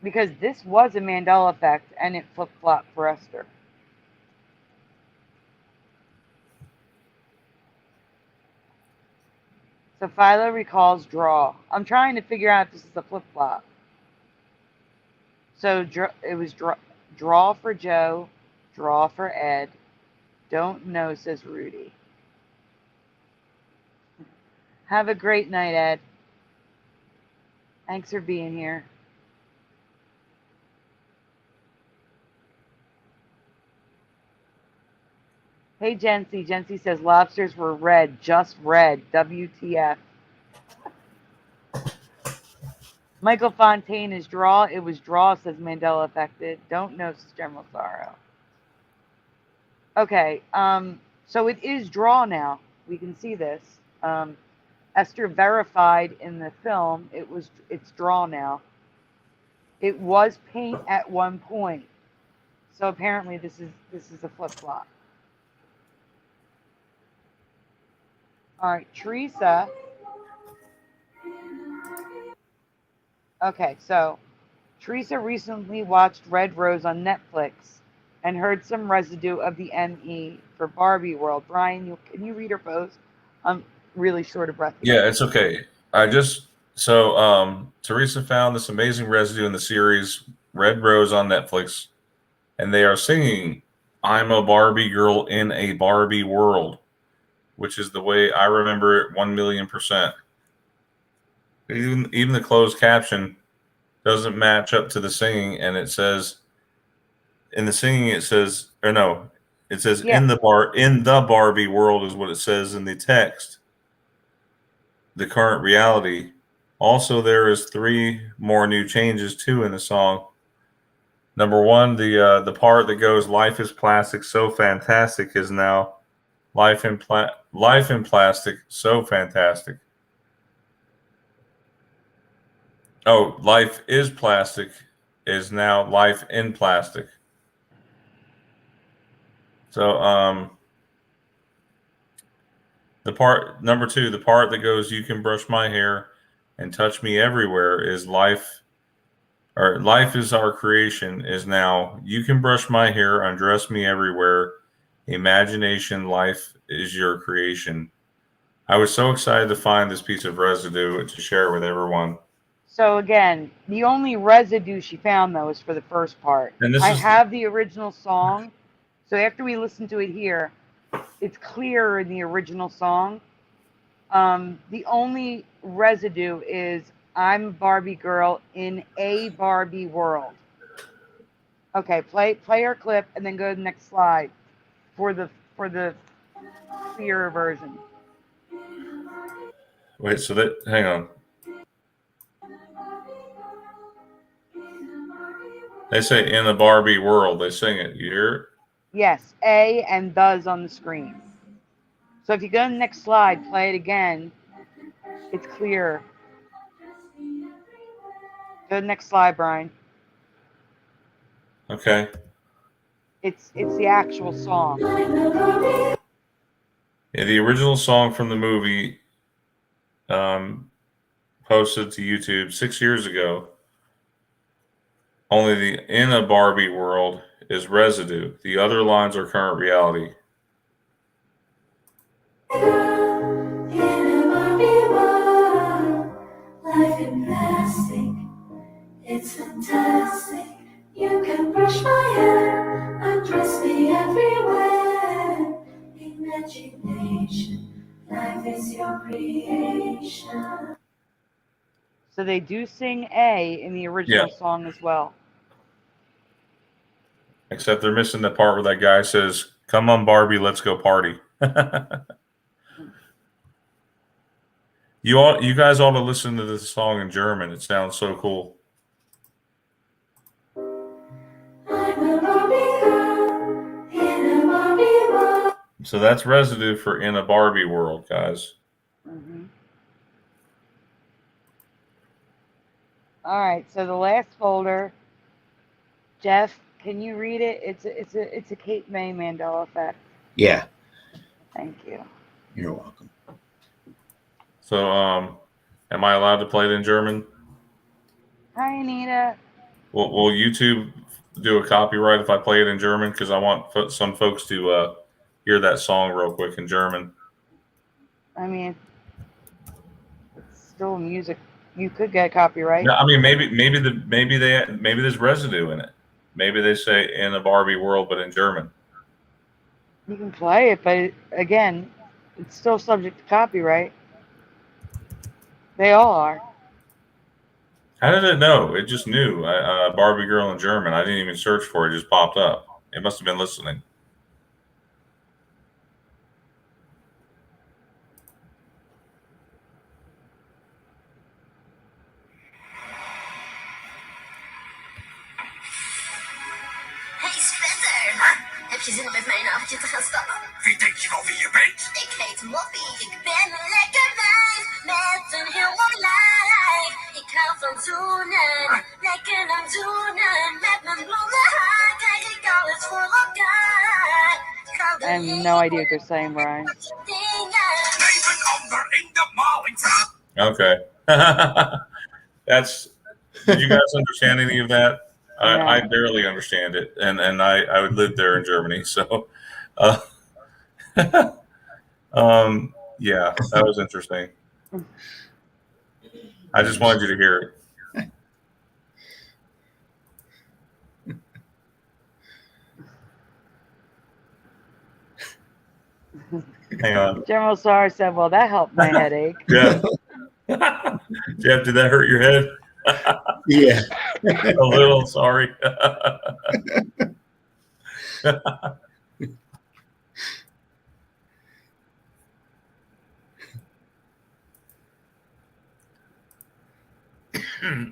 Because this was a Mandela effect, and it flip-flopped for Esther. So Philo recalls draw. I'm trying to figure out if this is a flip-flop. So it was draw for Joe, draw for Ed. Don't know, says Rudy. Have a great night, Ed. Thanks for being here. Hey, Jency. Jency says lobsters were red, just red. WTF. Michael Fontaine is draw. It was draw, says Mandela affected. Don't know, says General Sorrow. Okay, so it is draw now. We can see this. Esther verified in the film it's draw now. It was paint at one point. So apparently this is a flip-flop. All right, Teresa. Okay, so Teresa recently watched Red Rose on Netflix and heard some residue of the ME for Barbie World. Brian, can you read her post? I'm really short of breath again. Yeah, it's okay. Teresa found this amazing residue in the series Red Rose on Netflix, and they are singing "I'm a Barbie Girl in a Barbie World," which is the way I remember it 1,000,000%. Even the closed caption doesn't match up to the singing, and it says in the singing it says in the Barbie world is what it says in the text. The current reality. Also, there is 3 more new changes too in the song. Number 1, the part that goes "Life is plastic, so fantastic" is now Life in plastic, so fantastic. Oh, life is plastic is now life in plastic. So number 2, the part that goes "You can brush my hair and touch me everywhere" is life is our creation is now "You can brush my hair, undress me everywhere. Imagination, life is your creation." I was so excited to find this piece of residue and to share it with everyone. So again, the only residue she found though is for the first part. And this I is have the original song, so after we listen to it here, it's clearer in the original song. The only residue is I'm a Barbie girl in a Barbie world. Okay, play our clip and then go to the next slide for the clearer version. wait. So that hang on. They say in the Barbie world. They sing it. You hear it? Yes, A and does on the screen. So if you go to the next slide, play it again, it's clear. Go to the next slide, Brian. Okay. It's the actual song. Yeah, the original song from the movie posted to YouTube 6 years ago. Only the in a Barbie world is residue. The other lines are current reality. Life in plastic, it's fantastic. You can brush my hair, undress me everywhere. Imagination, life is your creation. So they do sing A in the original song as well. Except they're missing the part where that guy says, "Come on, Barbie, let's go party." You guys ought to listen to this song in German. It sounds so cool. So that's residue for in a Barbie world, guys. Mm-hmm. All right, so the last folder, Jeff, can you read it? It's a Cape May Mandela effect. Yeah. Thank you. You're welcome. So, am I allowed to play it in German? Hi, Anita. Will YouTube do a copyright if I play it in German? Because I want some folks to hear that song real quick in German. I mean, it's still music. You could get copyright. No, I mean maybe there's residue in it. Maybe they say in a Barbie world, but in German. You can play it, but again, it's still subject to copyright. They all are. How did it know? It just knew. Barbie Girl in German. I didn't even search for it. It just popped up. It must have been listening. Hey Spencer, heb je zin om met mij een avondje te gaan stappen? Wie denk je wel wie je bent? Ik heet Moppie, ik ben een lekker wijf met een heel mooi lijf. Ik hou van zoenen, lekker aan zoenen. Met mijn blonde haar krijg ik alles voor elkaar. I have no idea what they're saying, Brian. Okay. Did you guys understand any of that? I barely understand it, and I would live there in Germany, so yeah, that was interesting. I just wanted you to hear it. Hang on. General Sar said, "Well, that helped my headache." Yeah. Jeff, did that hurt your head? Yeah. A little, sorry.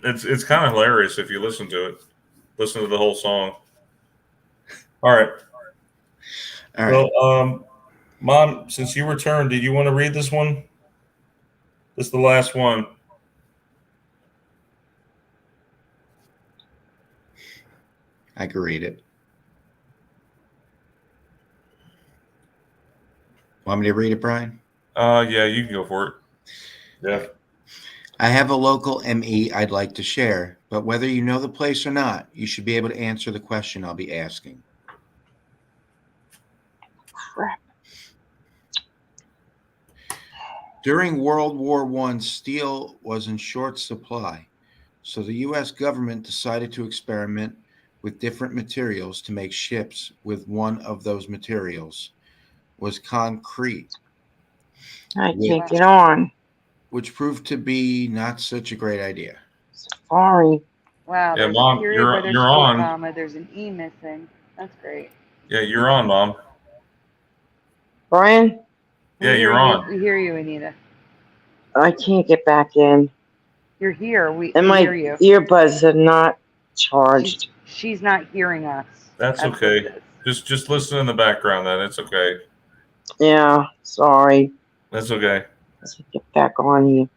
It's kind of hilarious if you listen to it. Listen to the whole song. All right. All right. Well, Mom, since you returned, did you want to read this one? This is the last one. I can read it. Want me to read it, Brian? Yeah, you can go for it. Yeah. I have a local ME I'd like to share, but whether you know the place or not, you should be able to answer the question I'll be asking. During World War I, steel was in short supply, so the U.S. government decided to experiment with different materials to make ships with one of those materials was concrete, I which, can't get on. which proved to be not such a great idea. Sorry. Wow, Yeah, there's a Mom, period where there you're should be a on. comma. There's an E missing. That's great. Yeah, you're on, Mom. Brian, Yeah, We hear you're you. on. We hear you, Anita. I can't get back in. You're here. We And hear my you. earbuds are not charged. She's not hearing us. That's what okay. it is. Just listen in the background then. It's okay. Yeah, sorry. That's okay. Let's get back on here.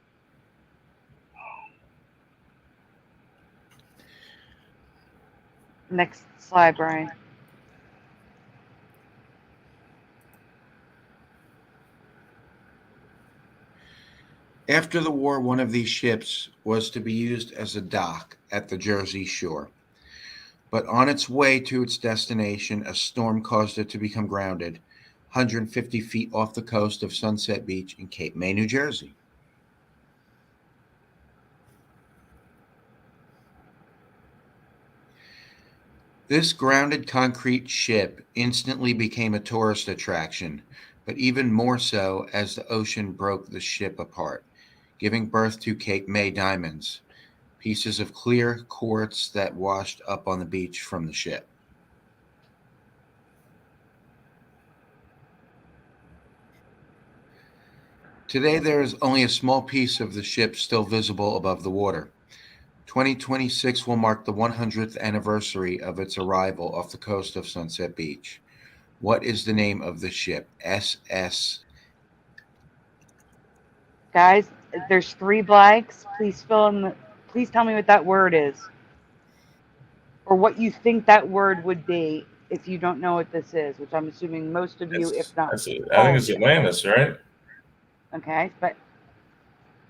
Next slide, Brian. After the war, one of these ships was to be used as a dock at the Jersey shore. But on its way to its destination, a storm caused it to become grounded 150 feet off the coast of Sunset Beach in Cape May, New Jersey. This grounded concrete ship instantly became a tourist attraction, but even more so as the ocean broke the ship apart, giving birth to Cape May diamonds, pieces of clear quartz that washed up on the beach from the ship. Today, there is only a small piece of the ship still visible above the water. 2026 will mark the 100th anniversary of its arrival off the coast of Sunset Beach. What is the name of the ship? SS. Guys, there's 3 blanks. Please fill in the. Please tell me what that word is, or what you think that word would be if you don't know what this is, which I'm assuming most of you, if not I think all it's of you. Atlantis, right? Okay, but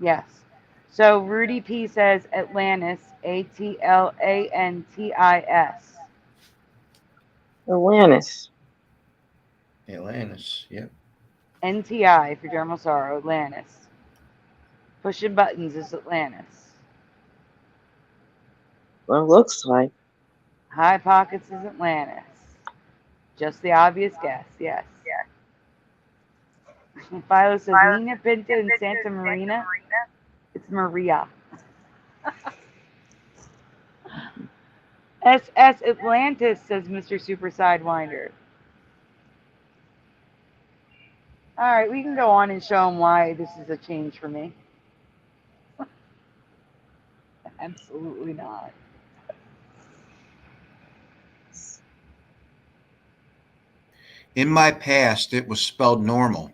yes. So Rudy P says Atlantis, Atlantis. Atlantis. Atlantis, yep. NTI for Dermal Sorrow, Atlantis. Pushing buttons is Atlantis. Well, it looks like. High Pockets is Atlantis. Just the obvious guess, yes. Philo says Nina Pinta and Santa Marina. It's Maria. SS Atlantis, says Mr. Super Sidewinder. All right, we can go on and show them why this is a change for me. Absolutely not. In my past, it was spelled normal.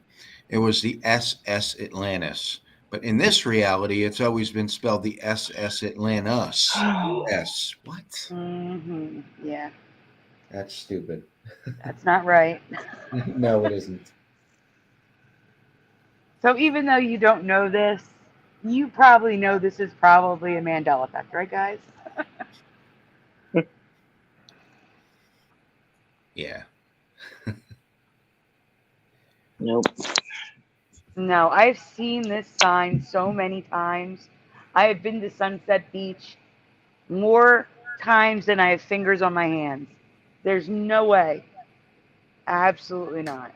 It was the SS Atlantis. But in this reality, it's always been spelled the SS Atlantis. US. What? Mm-hmm. Yeah, That's stupid. that's not right. No, it isn't. So even though you don't know this, you probably know this is probably a Mandela effect, right, guys? Yeah. Nope. No, I've seen this sign so many times. I have been to Sunset Beach more times than I have fingers on my hands. There's no way. Absolutely not.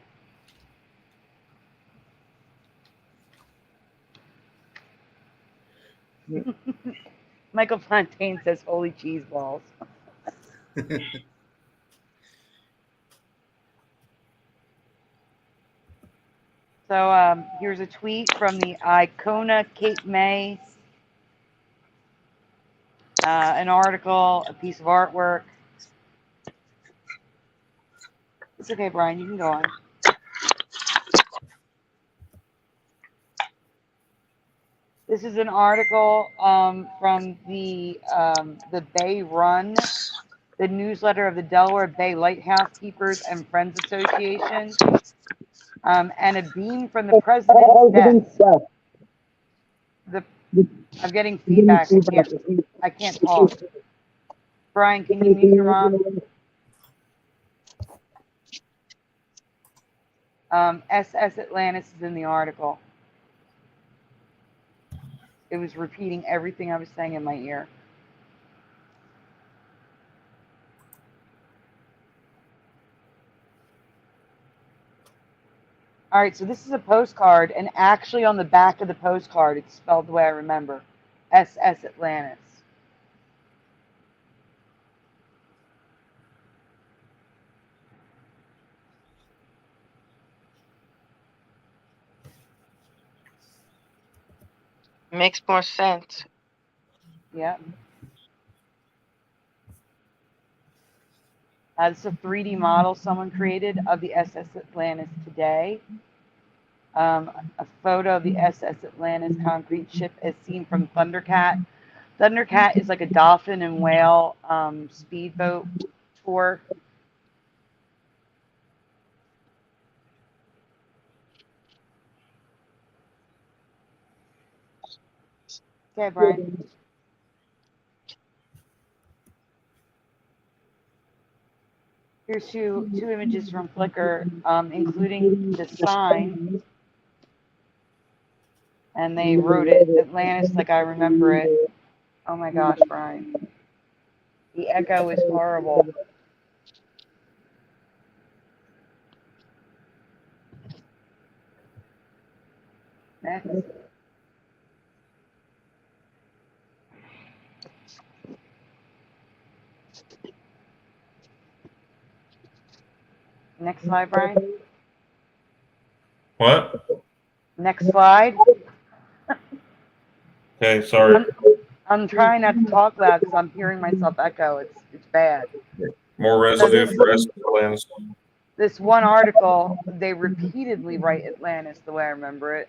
Michael Fontaine says, holy cheese balls. So here's a tweet from the Icona Cape May. An article, a piece of artwork. It's okay, Brian, you can go on. This is an article from the Bay Run, the newsletter of the Delaware Bay Lighthouse Keepers and Friends Association, and a beam from the president's desk. I'm getting feedback. I can't talk. Brian, can you mute your mom? SS Atlantis is in the article. It was repeating everything I was saying in my ear. All right, so this is a postcard, and actually on the back of the postcard, it's spelled the way I remember, SS Atlantis. Makes more sense. Yep. This is a 3D model someone created of the SS Atlantis today. A photo of the SS Atlantis concrete ship as seen from Thundercat. Thundercat is like a dolphin and whale speedboat tour. Okay, Brian. Here's two images from Flickr, including the sign. And they wrote it, Atlantis like I remember it. Oh my gosh, Brian. The echo is horrible. Next. Next slide, Brian. What? Next slide. Okay, sorry. I'm trying not to talk loud because I'm hearing myself echo. It's bad. More residue for Atlantis. This one article, they repeatedly write Atlantis the way I remember it.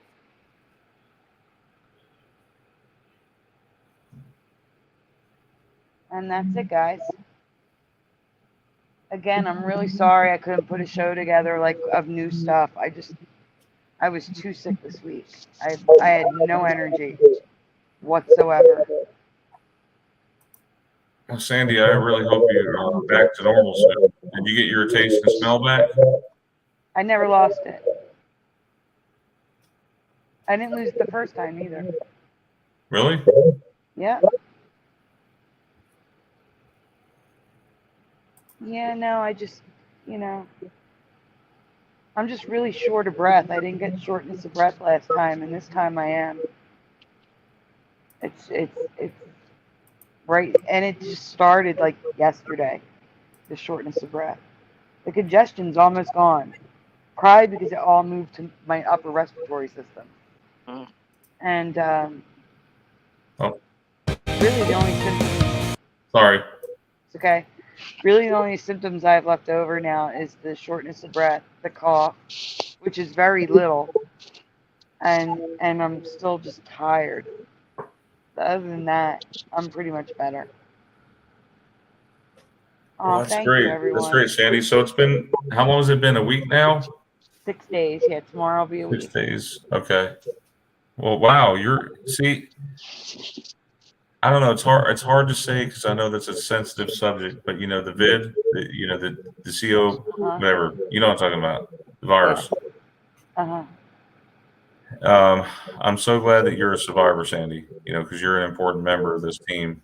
And that's it, guys. Again, I'm really sorry I couldn't put a show together like of new stuff. I was too sick this week. I had no energy whatsoever. Well, Sandy, I really hope you are back to normal soon. Did you get your taste and smell back? I never lost it. I didn't lose it the first time either. Really? Yeah. Yeah, no, I just, I'm just really short of breath. I didn't get shortness of breath last time, and this time I am. It's right, and it just started like yesterday, the shortness of breath. The congestion's almost gone, probably because it all moved to my upper respiratory system. And really the only symptoms... Sorry. It's okay. Really the only symptoms I have left over now is the shortness of breath, the cough, which is very little, and I'm still just tired. Other than that, I'm pretty much better. Well, that's thank great. you, everyone. That's great, Sandy. So it's been, how long has it been? A week now? 6 days. Yeah, tomorrow will be a week. 6 days. Okay. Well, wow. See, I don't know. It's hard to say because I know that's a sensitive subject, but the vid, the CO, whatever, you know what I'm talking about, the virus. I'm so glad that you're a survivor, Sandy, because you're an important member of this team.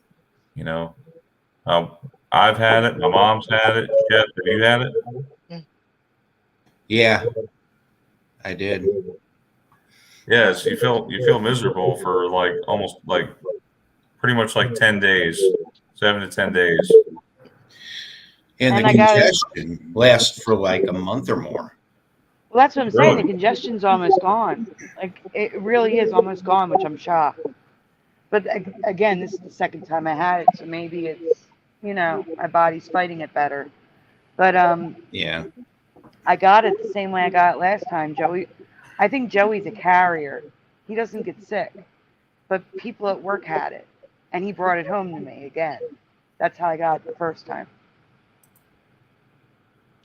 I've had it. My mom's had it. Jeff, have you had it? Yeah, I did. Yes, you feel miserable for almost pretty much 10 days, 7 to 10 days. And the congestion lasts for a month or more. Well, that's what I'm saying. The congestion's almost gone. It really is almost gone, which I'm shocked. But again, this is the second time I had it, so maybe it's, my body's fighting it better. But yeah, I got it the same way I got it last time, Joey. I think Joey's a carrier. He doesn't get sick, but people at work had it, and he brought it home to me again. That's how I got it the first time.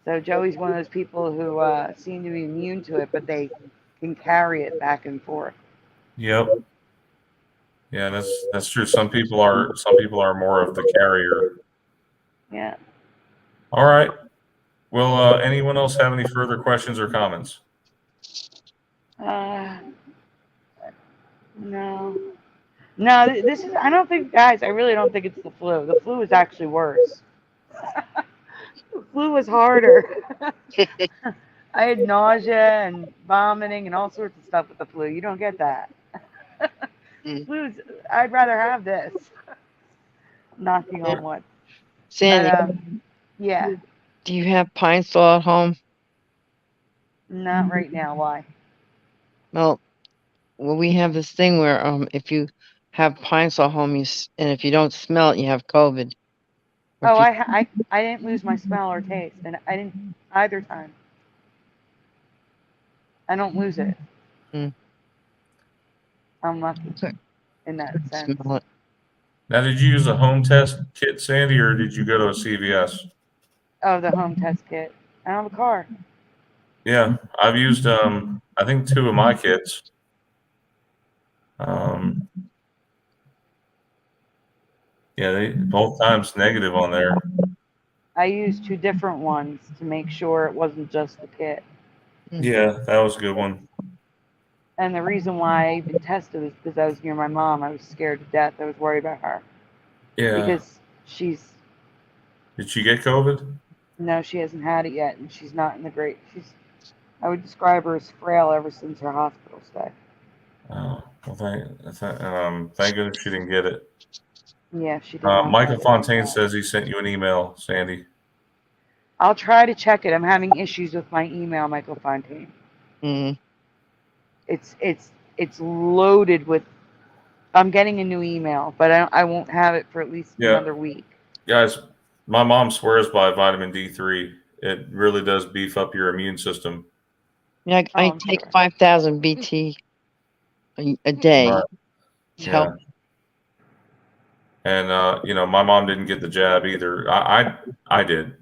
So Joey's one of those people who seem to be immune to it, but they can carry it back and forth. Yep. Yeah, that's true. Some people are more of the carrier. Yeah. All right. Well, anyone else have any further questions or comments? No. No, this is. I don't think, guys. I really don't think it's the flu. The flu is actually worse. The flu was harder. I had nausea and vomiting and all sorts of stuff with the flu. You don't get that. Flu's. I'd rather have this. Knocking on wood. Sandy, But, yeah. do you have pine saw at home? Not right now. Why? Well, we have this thing where if you have pine saw home, and if you don't smell it, you have COVID. Or Oh, if you- I didn't lose my smell or taste, and I didn't either time. I don't lose it. Hmm. I'm lucky in that sense. smell it. Now, did you use a home test kit, Sandy, or did you go to a CVS? Oh, the home test kit. I don't have a car. Yeah, I've used I think 2 of my kits. Yeah, they both times negative on there. I used 2 different ones to make sure it wasn't just the kit. Yeah, that was a good one. And the reason why I even tested was because I was near my mom. I was scared to death. I was worried about her. Yeah. Because she's. Did she get COVID? No, she hasn't had it yet, and she's not in the great. I would describe her as frail ever since her hospital stay. Oh, well, thank goodness she didn't get it. Yeah, she did not. Michael Fontaine says he sent you an email, Sandy. I'll try to check it. I'm having issues with my email, Michael Fontaine. It's loaded with. I'm getting a new email, but I won't have it for at least another week. Guys, my mom swears by vitamin D3. It really does beef up your immune system. Yeah, I take 5,000 BT a day. Right. To help. And my mom didn't get the jab either. I did.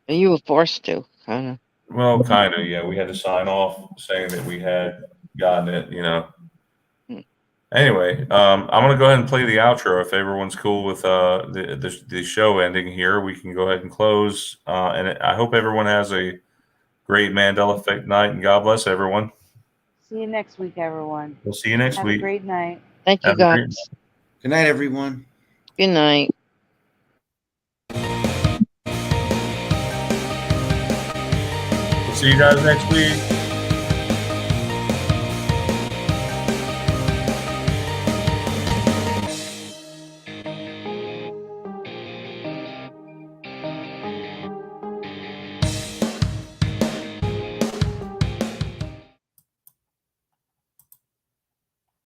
You were forced to, kind of. Well, kind of. Yeah, we had to sign off saying that we had gotten it. Anyway, I'm gonna go ahead and play the outro. If everyone's cool with the show ending here, we can go ahead and close. And I hope everyone has a great Mandela Effect night, and God bless everyone. See you next week, everyone. We'll see you next Have week. a great night. Thank you, guys. Good night, everyone. Good night. We'll see you guys next week.